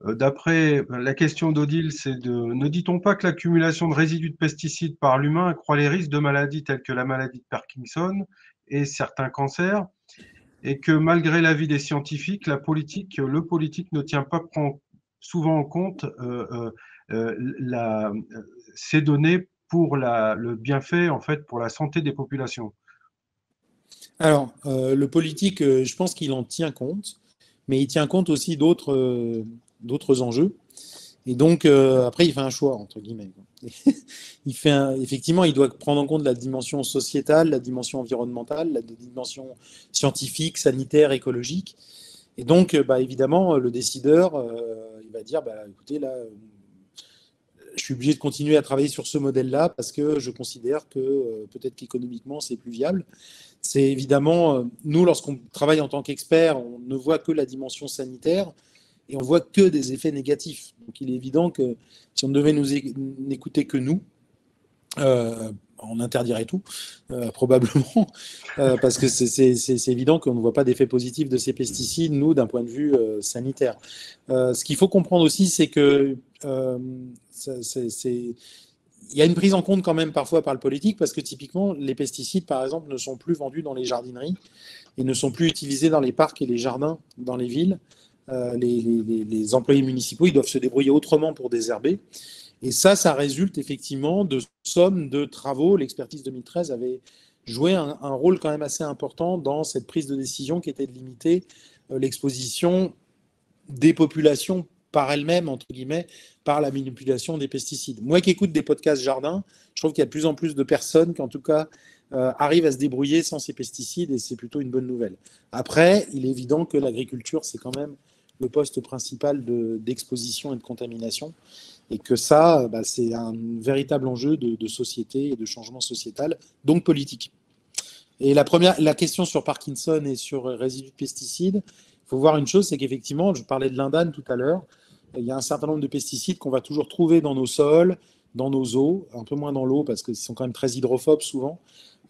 Speaker 2: D'après la question d'Odile, c'est ne dit-on pas que l'accumulation de résidus de pesticides par l'humain accroît les risques de maladies telles que la maladie de Parkinson et certains cancers, et que malgré l'avis des scientifiques, le politique ne tient pas souvent en compte ces données pour le bienfait, en fait, pour la santé des populations?
Speaker 3: Alors, le politique, je pense qu'il en tient compte, mais il tient compte aussi d'autres enjeux. Et donc, après, il fait un choix, entre guillemets. Effectivement, il doit prendre en compte la dimension sociétale, la dimension environnementale, la dimension scientifique, sanitaire, écologique. Et donc, évidemment, le décideur, il va dire, écoutez, là, je suis obligé de continuer à travailler sur ce modèle-là parce que je considère que peut-être qu'économiquement, c'est plus viable. C'est évidemment, nous, lorsqu'on travaille en tant qu'experts, on ne voit que la dimension sanitaire et on voit que des effets négatifs. Donc, il est évident que si on ne devait n'écouter que nous, on interdirait tout, probablement, parce que c'est évident qu'on ne voit pas d'effet positif de ces pesticides, nous, d'un point de vue sanitaire. Ce qu'il faut comprendre aussi, c'est que il y a une prise en compte quand même parfois par le politique, parce que typiquement, les pesticides, par exemple, ne sont plus vendus dans les jardineries et ne sont plus utilisés dans les parcs et les jardins dans les villes. Les employés municipaux, ils doivent se débrouiller autrement pour désherber. Et ça résulte effectivement de sommes de travaux. L'expertise 2013 avait joué un rôle quand même assez important dans cette prise de décision qui était de limiter l'exposition des populations par elles-mêmes, entre guillemets, par la manipulation des pesticides. Moi qui écoute des podcasts jardin, je trouve qu'il y a de plus en plus de personnes qui, en tout cas, arrivent à se débrouiller sans ces pesticides, et c'est plutôt une bonne nouvelle. Après, il est évident que l'agriculture, c'est quand même le poste principal d'exposition et de contamination, et que ça, c'est un véritable enjeu de société et de changement sociétal, donc politique. Et la question sur Parkinson et sur résidus de pesticides, il faut voir une chose, c'est qu'effectivement, je parlais de l'indane tout à l'heure, il y a un certain nombre de pesticides qu'on va toujours trouver dans nos sols, dans nos eaux, un peu moins dans l'eau parce qu'ils sont quand même très hydrophobes souvent,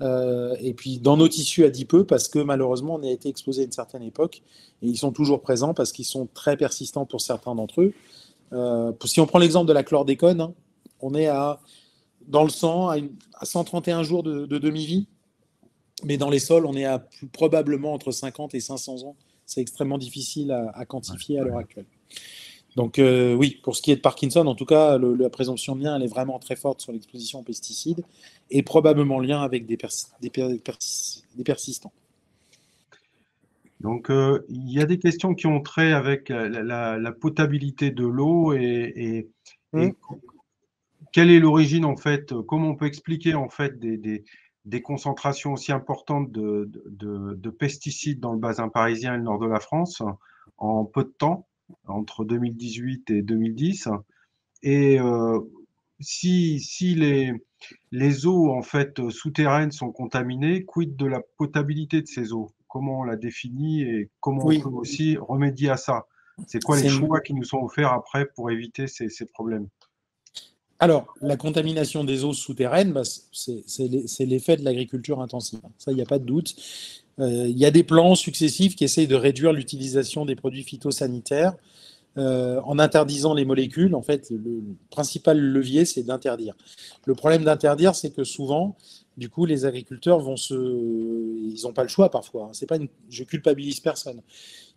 Speaker 3: et puis dans nos tissus adipeux parce que malheureusement on a été exposé à une certaine époque, et ils sont toujours présents parce qu'ils sont très persistants pour certains d'entre eux. Si on prend l'exemple de la chlordécone, hein, on est dans le sang à 131 jours de demi-vie, mais dans les sols, on est à probablement entre 50 et 500 ans. C'est extrêmement difficile à quantifier à l'heure actuelle. Donc oui, pour ce qui est de Parkinson, en tout cas, la présomption de lien, elle est vraiment très forte sur l'exposition aux pesticides et probablement lien avec des persistants.
Speaker 2: Donc, il y a des questions qui ont trait avec la potabilité de l'eau et quelle est l'origine, en fait, comment on peut expliquer, en fait, des concentrations aussi importantes de pesticides dans le bassin parisien et le nord de la France en peu de temps, entre 2018 et 2010. Et si les eaux, en fait, souterraines sont contaminées, quid de la potabilité de ces eaux? Comment on la définit et comment on peut aussi remédier à ça? C'est quoi les choix qui nous sont offerts après pour éviter ces problèmes?
Speaker 3: Alors, la contamination des eaux souterraines, c'est l'effet de l'agriculture intensive. Ça, il n'y a pas de doute. Il y a des plans successifs qui essayent de réduire l'utilisation des produits phytosanitaires. en interdisant les molécules. En fait, le principal levier, c'est d'interdire. Le problème d'interdire, c'est que souvent, du coup, les agriculteurs ils n'ont pas le choix parfois. Hein. C'est pas je culpabilise personne.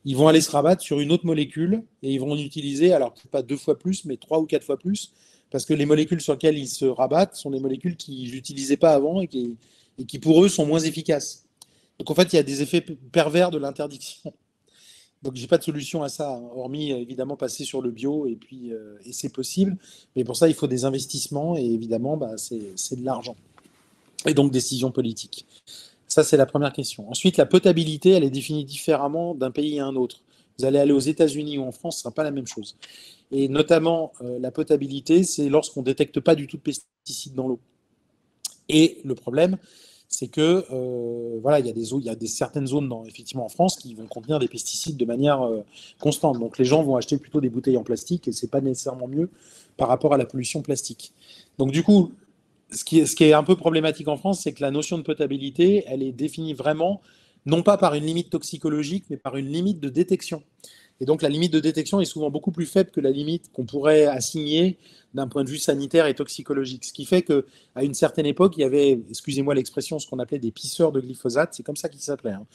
Speaker 3: Ils vont aller se rabattre sur une autre molécule et ils vont en utiliser, alors pas 2 fois plus, mais 3 ou 4 fois plus, parce que les molécules sur lesquelles ils se rabattent sont des molécules qu'ils n'utilisaient pas avant et qui, pour eux, sont moins efficaces. Donc, en fait, il y a des effets pervers de l'interdiction. Donc, j'ai pas de solution à ça, hein, hormis évidemment passer sur le bio, et c'est possible. Mais pour ça, il faut des investissements et évidemment, c'est de l'argent. Et donc, décision politique. Ça, c'est la première question. Ensuite, la potabilité, elle est définie différemment d'un pays à un autre. Vous allez aller aux États-Unis ou en France, ce ne sera pas la même chose. Et notamment, la potabilité, c'est lorsqu'on ne détecte pas du tout de pesticides dans l'eau. Et le problème, c'est que voilà, il y a certaines zones, effectivement, en France, qui vont contenir des pesticides de manière constante. Donc, les gens vont acheter plutôt des bouteilles en plastique et ce n'est pas nécessairement mieux par rapport à la pollution plastique. Donc, du coup, ce qui est un peu problématique en France, c'est que la notion de potabilité, elle est définie vraiment, non pas par une limite toxicologique, mais par une limite de détection. Et donc, la limite de détection est souvent beaucoup plus faible que la limite qu'on pourrait assigner d'un point de vue sanitaire et toxicologique. Ce qui fait qu'à une certaine époque, il y avait, excusez-moi l'expression, ce qu'on appelait des pisseurs de glyphosate, c'est comme ça qu'ils s'appelaient. Hein.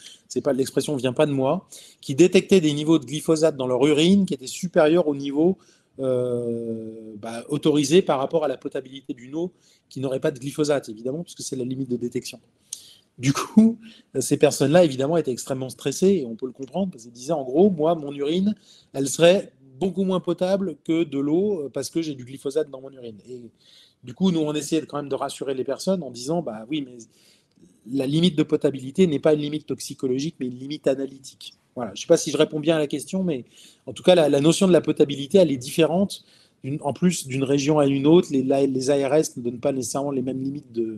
Speaker 3: L'expression ne vient pas de moi, qui détectaient des niveaux de glyphosate dans leur urine qui étaient supérieurs au niveau autorisé par rapport à la potabilité d'une eau qui n'aurait pas de glyphosate, évidemment, puisque c'est la limite de détection. Du coup, ces personnes-là, évidemment, étaient extrêmement stressées, et on peut le comprendre, parce qu'ils disaient, en gros, moi, mon urine, elle serait beaucoup moins potable que de l'eau, parce que j'ai du glyphosate dans mon urine. Et du coup, nous, on essayait quand même de rassurer les personnes en disant, bah oui, mais la limite de potabilité n'est pas une limite toxicologique, mais une limite analytique. Voilà. Je ne sais pas si je réponds bien à la question, mais en tout cas, la notion de la potabilité, elle est différente. En plus, d'une région à une autre, les ARS ne donnent pas nécessairement les mêmes limites de.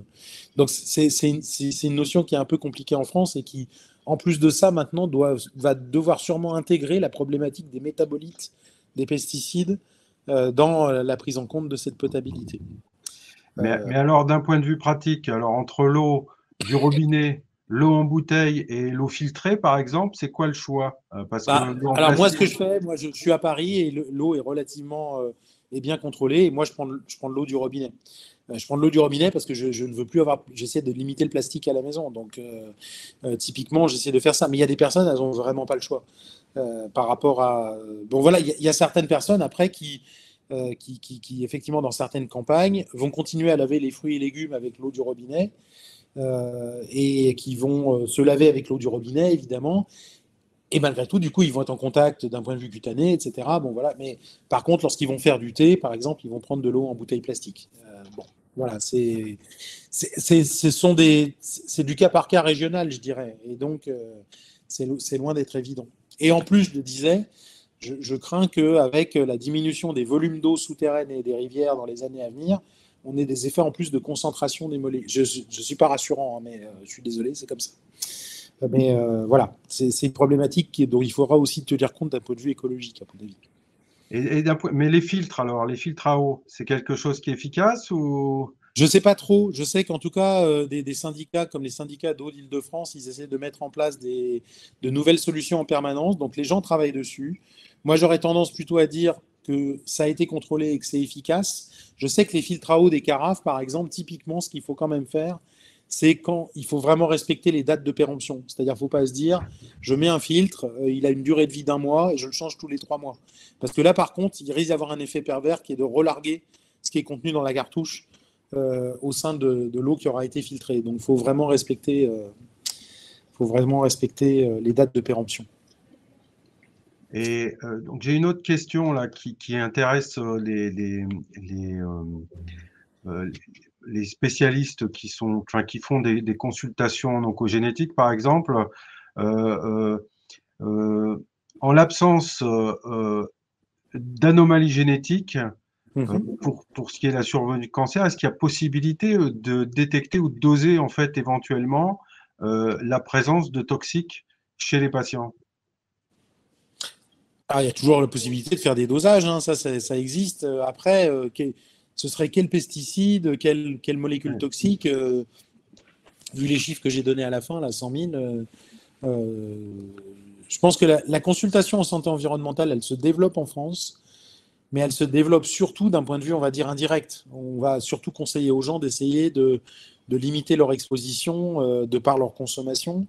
Speaker 3: Donc, c'est une notion qui est un peu compliquée en France et qui, en plus de ça, maintenant, va devoir sûrement intégrer la problématique des métabolites des pesticides dans la prise en compte de cette potabilité.
Speaker 2: Mais alors, d'un point de vue pratique, alors entre l'eau du robinet, l'eau en bouteille et l'eau filtrée, par exemple, c'est quoi le choix? Parce que l'eau en
Speaker 3: alors moi,
Speaker 2: plastique...
Speaker 3: ce que je fais, moi, je suis à Paris et l'eau est relativement est bien contrôlée. Et moi, je prends de l'eau du robinet. Je prends de l'eau du robinet parce que je ne veux plus avoir. J'essaie de limiter le plastique à la maison. Donc, typiquement, j'essaie de faire ça. Mais il y a des personnes, elles n'ont vraiment pas le choix par rapport à. Bon, voilà, il y a certaines personnes après qui, effectivement, dans certaines campagnes, vont continuer à laver les fruits et légumes avec l'eau du robinet et qui vont se laver avec l'eau du robinet, évidemment. Et malgré tout, du coup, ils vont être en contact d'un point de vue cutané, etc. Bon, voilà. Mais par contre, lorsqu'ils vont faire du thé, par exemple, ils vont prendre de l'eau en bouteille plastique. Bon, voilà, c'est du cas par cas régional, je dirais. Et donc, c'est loin d'être évident. Et en plus, je le disais, je crains qu'avec la diminution des volumes d'eau souterraine et des rivières dans les années à venir, on ait des effets en plus de concentration des molécules. Je ne suis pas rassurant, hein, mais je suis désolé, c'est comme ça. Mais voilà, c'est une problématique dont il faudra aussi tenir compte d'un point de vue écologique, à mon avis.
Speaker 2: Mais les filtres, alors, les filtres à eau, c'est quelque chose qui est efficace ou...
Speaker 3: Je ne sais pas trop. Je sais qu'en tout cas, des syndicats comme les syndicats d'eau d'Île-de-France, ils essaient de mettre en place de nouvelles solutions en permanence. Donc les gens travaillent dessus. Moi, j'aurais tendance plutôt à dire que ça a été contrôlé et que c'est efficace. Je sais que les filtres à eau des carafes, par exemple, typiquement, ce qu'il faut quand même faire, c'est quand il faut vraiment respecter les dates de péremption. C'est-à-dire qu'il ne faut pas se dire, je mets un filtre, il a une durée de vie d'1 mois et je le change tous les 3 mois. Parce que là, par contre, il risque d'avoir un effet pervers qui est de relarguer ce qui est contenu dans la cartouche au sein de l'eau qui aura été filtrée. Donc, il faut vraiment respecter les dates de péremption.
Speaker 2: Et donc, j'ai une autre question là qui intéresse les spécialistes qui font des consultations en oncogénétique, par exemple. En l'absence d'anomalies génétiques, pour ce qui est de la survenue du cancer, est-ce qu'il y a possibilité de détecter ou de doser en fait éventuellement la présence de toxiques chez les patients?
Speaker 3: Il y a toujours la possibilité de faire des dosages, hein, ça existe. Après, ce serait quel pesticide, quelle molécule toxique vu les chiffres que j'ai donnés à la fin, là, 100 000, Je pense que la consultation en santé environnementale, elle se développe en France, mais elle se développe surtout d'un point de vue, on va dire, indirect. On va surtout conseiller aux gens d'essayer de limiter leur exposition de par leur consommation,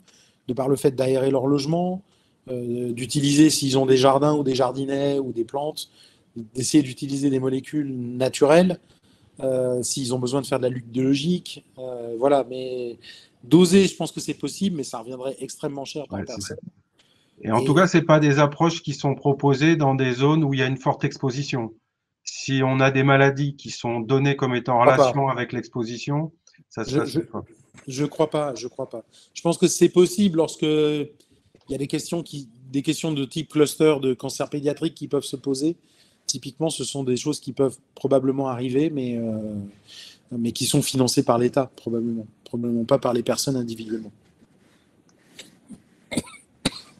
Speaker 3: de par le fait d'aérer leur logement, d'utiliser, s'ils ont des jardins ou des jardinets ou des plantes, d'essayer d'utiliser des molécules naturelles, s'ils ont besoin de faire de la lutte biologique. Voilà, mais doser, je pense que c'est possible, mais ça reviendrait extrêmement cher par personne.
Speaker 2: Et en tout cas, ce n'est pas des approches qui sont proposées dans des zones où il y a une forte exposition. Si on a des maladies qui sont données comme étant en relation avec l'exposition, ça se passe pas.
Speaker 3: Je crois pas. Je pense que c'est possible lorsque il y a des questions de type cluster de cancer pédiatrique qui peuvent se poser. Typiquement, ce sont des choses qui peuvent probablement arriver, mais qui sont financées par l'État, probablement pas par les personnes individuellement.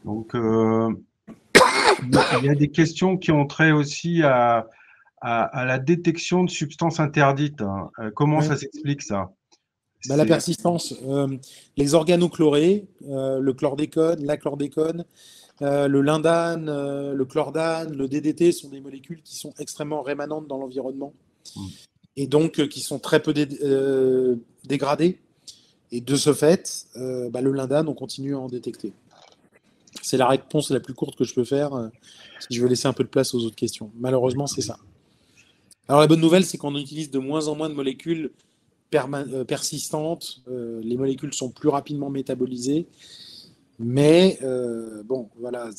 Speaker 2: Donc, il y a des questions qui ont trait aussi à la détection de substances interdites. Comment ça s'explique, ça?
Speaker 3: La persistance, les organochlorés, le chlordécone, la chlordécone, le lindane, le chlordane, le DDT sont des molécules qui sont extrêmement rémanentes dans l'environnement et donc qui sont très peu dégradées. Et de ce fait, le lindane, on continue à en détecter. C'est la réponse la plus courte que je peux faire si je veux laisser un peu de place aux autres questions. Malheureusement, c'est ça. Alors la bonne nouvelle, c'est qu'on utilise de moins en moins de molécules persistantes. Les molécules sont plus rapidement métabolisées. Mais voilà,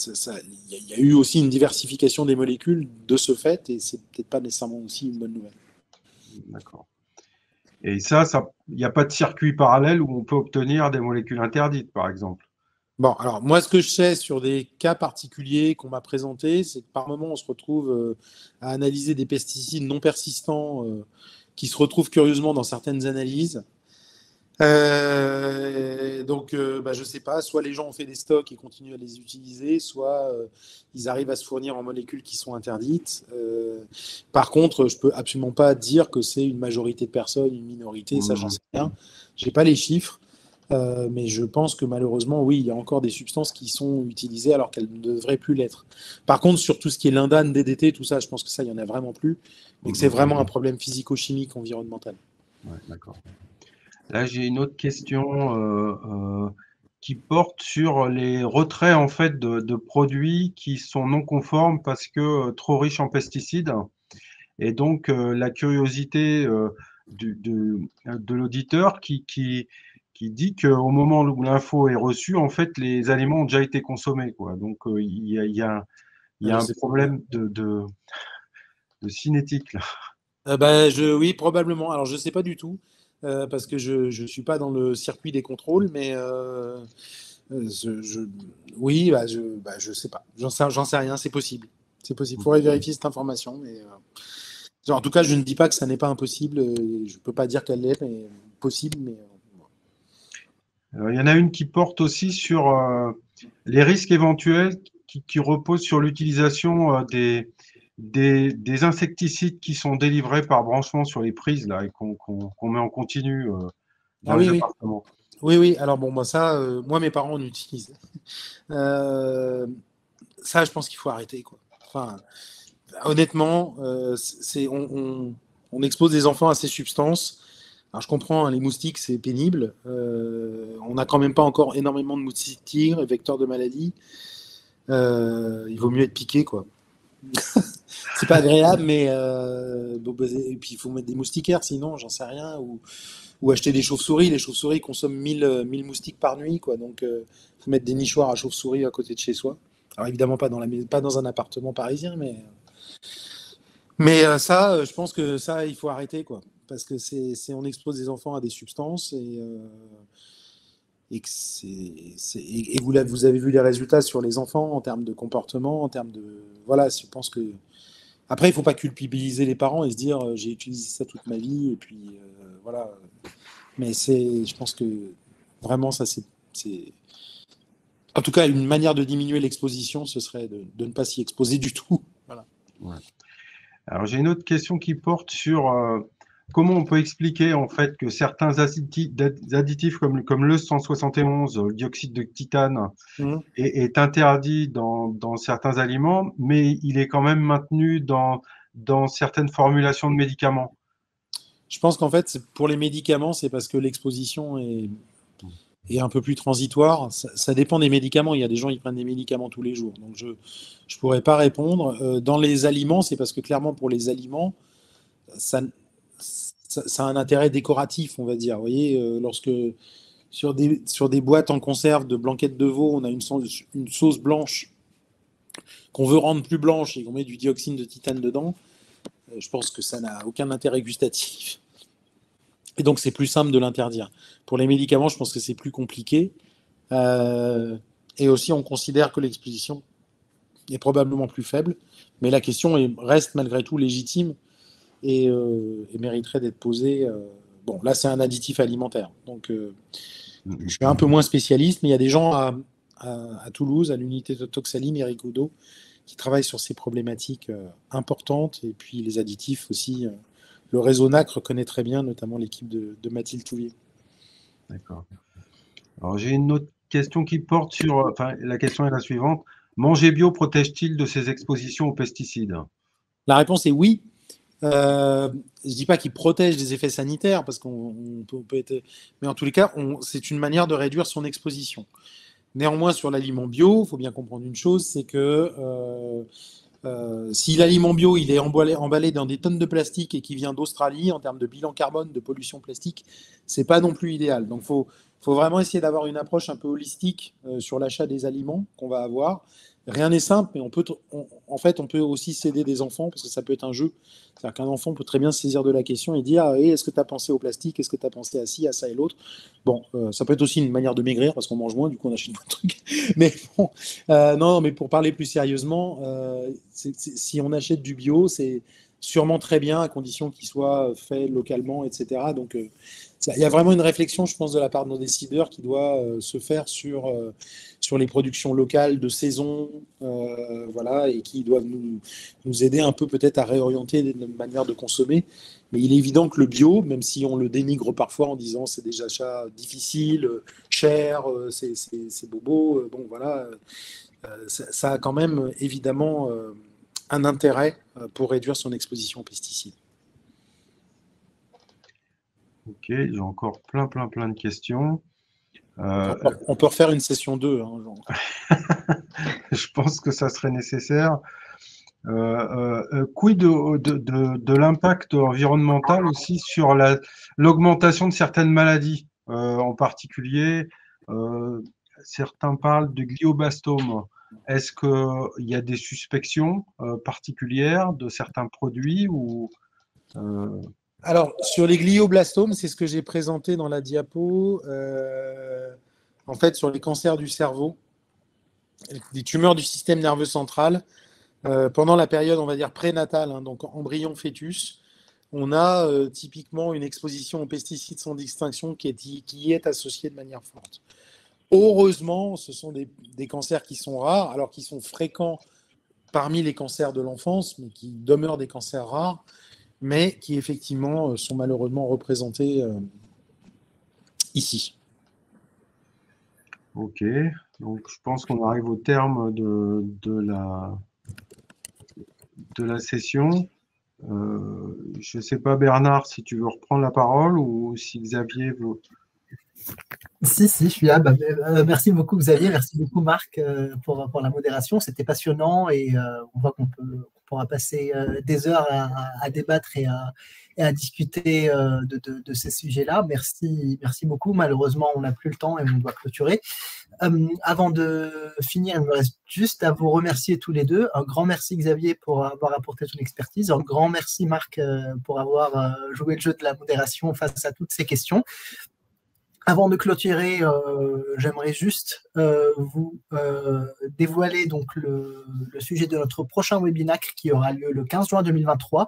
Speaker 3: il y a eu aussi une diversification des molécules de ce fait, et c'est peut-être pas nécessairement aussi une bonne nouvelle.
Speaker 2: D'accord. Et ça, il n'y a pas de circuit parallèle où on peut obtenir des molécules interdites, par exemple?
Speaker 3: Bon, alors moi, ce que je sais sur des cas particuliers qu'on m'a présentés, c'est que par moment, on se retrouve à analyser des pesticides non persistants qui se retrouvent curieusement dans certaines analyses. Donc, je ne sais pas, soit les gens ont fait des stocks et continuent à les utiliser, soit ils arrivent à se fournir en molécules qui sont interdites. Par contre, je ne peux absolument pas dire que c'est une majorité de personnes, une minorité, ça j'en sais rien. Je n'ai pas les chiffres, mais je pense que malheureusement, oui, il y a encore des substances qui sont utilisées alors qu'elles ne devraient plus l'être. Par contre, sur tout ce qui est lindane, DDT, tout ça, je pense que ça, il n'y en a vraiment plus, et que c'est vraiment un problème physico-chimique environnemental.
Speaker 2: Ouais, d'accord. Là, j'ai une autre question qui porte sur les retraits en fait de produits qui sont non conformes parce que trop riches en pesticides. Et donc, la curiosité de l'auditeur qui dit qu'au moment où l'info est reçue, en fait, les aliments ont déjà été consommés, quoi. Donc, il y a un problème de cinétique, là.
Speaker 3: Oui, probablement. Alors, je ne sais pas du tout. Parce que je ne suis pas dans le circuit des contrôles, mais oui, je sais pas. J'en sais rien, c'est possible. C'est possible. Il faudrait vérifier cette information. Mais, en tout cas, je ne dis pas que ça n'est pas impossible. Je ne peux pas dire qu'elle l'est, mais possible. Mais,
Speaker 2: il y en a une qui porte aussi sur les risques éventuels qui reposent sur l'utilisation des insecticides qui sont délivrés par branchement sur les prises là, et qu'on met en continu dans les appartements.
Speaker 3: Oui. Alors bon, ça, moi, mes parents en utilisent. Ça, je pense qu'il faut arrêter, quoi. Enfin, honnêtement, on expose des enfants à ces substances. Alors, je comprends, hein, les moustiques, c'est pénible. On n'a quand même pas encore énormément de moustiques tigres, vecteurs de maladies. Il vaut mieux être piqué, quoi. C'est pas agréable, mais et puis il faut mettre des moustiquaires, sinon j'en sais rien, ou acheter des chauves-souris. Les chauves-souris consomment 1000 moustiques par nuit, quoi. Donc il faut mettre des nichoirs à chauves-souris à côté de chez soi. Alors évidemment pas dans un appartement parisien, mais ça, je pense que ça, il faut arrêter, quoi, parce que on expose des enfants à des substances et que vous avez vu les résultats sur les enfants en termes de comportement, en termes de voilà. Je pense que après, il ne faut pas culpabiliser les parents et se dire j'ai utilisé ça toute ma vie et puis voilà. Mais je pense que vraiment ça c'est en tout cas une manière de diminuer l'exposition, ce serait de ne pas s'y exposer du tout. Voilà.
Speaker 2: Ouais. Alors j'ai une autre question qui porte sur comment on peut expliquer en fait que certains additifs comme le 171, le dioxyde de titane, est interdit dans certains aliments, mais il est quand même maintenu dans certaines formulations de médicaments?
Speaker 3: Je pense qu'en fait, pour les médicaments, c'est parce que l'exposition est un peu plus transitoire. Ça dépend des médicaments. Il y a des gens qui prennent des médicaments tous les jours. Donc, je ne pourrais pas répondre. Dans les aliments, c'est parce que clairement, pour les aliments, ça a un intérêt décoratif, on va dire. Vous voyez, lorsque sur des boîtes en conserve de blanquettes de veau, on a une sauce blanche qu'on veut rendre plus blanche et qu'on met du dioxyde de titane dedans, je pense que ça n'a aucun intérêt gustatif. Et donc, c'est plus simple de l'interdire. Pour les médicaments, je pense que c'est plus compliqué. Et aussi, on considère que l'exposition est probablement plus faible. Mais la question reste malgré tout légitime et mériterait d'être posée. Bon, là, c'est un additif alimentaire. Donc, je suis un peu moins spécialiste, mais il y a des gens à Toulouse, à l'unité de Toxalim, Eric Oudot, qui travaillent sur ces problématiques importantes. Et puis, les additifs aussi. Le réseau NACRE connaît très bien, notamment l'équipe de Mathilde Touvier.
Speaker 2: D'accord. Alors, j'ai une autre question qui porte sur... Enfin, la question est la suivante. Manger bio protège-t-il de ces expositions aux pesticides?
Speaker 3: La réponse est oui. Je ne dis pas qu'il protège des effets sanitaires, parce qu'on peut être... Mais en tous les cas, c'est une manière de réduire son exposition. Néanmoins, sur l'aliment bio, il faut bien comprendre une chose, c'est que si l'aliment bio il est emballé dans des tonnes de plastique et qui vient d'Australie, en termes de bilan carbone, de pollution plastique, c'est pas non plus idéal. Donc, faut vraiment essayer d'avoir une approche un peu holistique sur l'achat des aliments qu'on va avoir. Rien n'est simple, mais on peut aussi s'aider des enfants, parce que ça peut être un jeu. C'est-à-dire qu'un enfant peut très bien se saisir de la question et dire hey, est-ce que tu as pensé au plastique? Est-ce que tu as pensé à ci, à ça et l'autre? Bon, ça peut être aussi une manière de maigrir, parce qu'on mange moins, du coup on achète moins de trucs. Mais bon, non, mais pour parler plus sérieusement, si on achète du bio, c'est sûrement très bien, à condition qu'il soit fait localement, etc. Donc, il y a vraiment une réflexion, je pense, de la part de nos décideurs qui doit se faire sur les productions locales de saison, voilà, et qui doivent nous aider un peu peut-être à réorienter notre manière de consommer. Mais il est évident que le bio, même si on le dénigre parfois en disant c'est des achats difficiles, chers, c'est bobo, bon voilà, ça a quand même évidemment un intérêt pour réduire son exposition aux pesticides.
Speaker 2: Ok, j'ai encore plein de questions.
Speaker 3: On peut refaire une session 2. Hein,
Speaker 2: je pense que ça serait nécessaire. Quid de l'impact environnemental aussi sur l'augmentation de certaines maladies, en particulier, certains parlent de glioblastome. Est-ce qu'il y a des suspections particulières de certains produits ou
Speaker 3: Alors, sur les glioblastomes, c'est ce que j'ai présenté dans la diapo. En fait, sur les cancers du cerveau, des tumeurs du système nerveux central, pendant la période, on va dire, prénatale, hein, donc embryon fœtus, on a typiquement une exposition aux pesticides sans distinction qui est associée de manière forte. Heureusement, ce sont des cancers qui sont rares, alors qu'ils sont fréquents parmi les cancers de l'enfance, mais qui demeurent des cancers rares, mais qui effectivement sont malheureusement représentés ici.
Speaker 2: Ok, donc je pense qu'on arrive au terme de la session. Je ne sais pas, Bernard, si tu veux reprendre la parole ou si Xavier veut.
Speaker 1: Si, je suis là. Merci beaucoup, Xavier. Merci beaucoup, Marc, pour la modération. C'était passionnant et on voit qu'on pourra passer des heures à débattre et à discuter de ces sujets-là. Merci beaucoup. Malheureusement, on n'a plus le temps et on doit clôturer. Avant de finir, il me reste juste à vous remercier tous les deux. Un grand merci, Xavier, pour avoir apporté ton expertise. Un grand merci, Marc, pour avoir joué le jeu de la modération face à toutes ces questions. Avant de clôturer, j'aimerais juste vous dévoiler donc le sujet de notre prochain webinaire qui aura lieu le 15 juin 2023,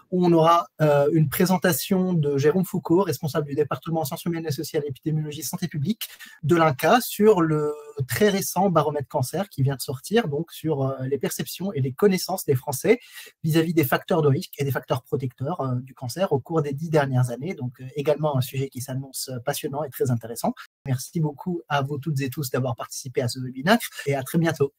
Speaker 1: où on aura une présentation de Jérôme Foucault, responsable du département sciences humaines et sociales, épidémiologie, santé publique de l'INCa, sur le très récent baromètre cancer qui vient de sortir, donc sur les perceptions et les connaissances des Français vis-à-vis des facteurs de risque et des facteurs protecteurs du cancer au cours des 10 dernières années. Donc également un sujet qui s'annonce passionnant et très intéressant. Merci beaucoup à vous toutes et tous d'avoir participé à ce webinaire et à très bientôt.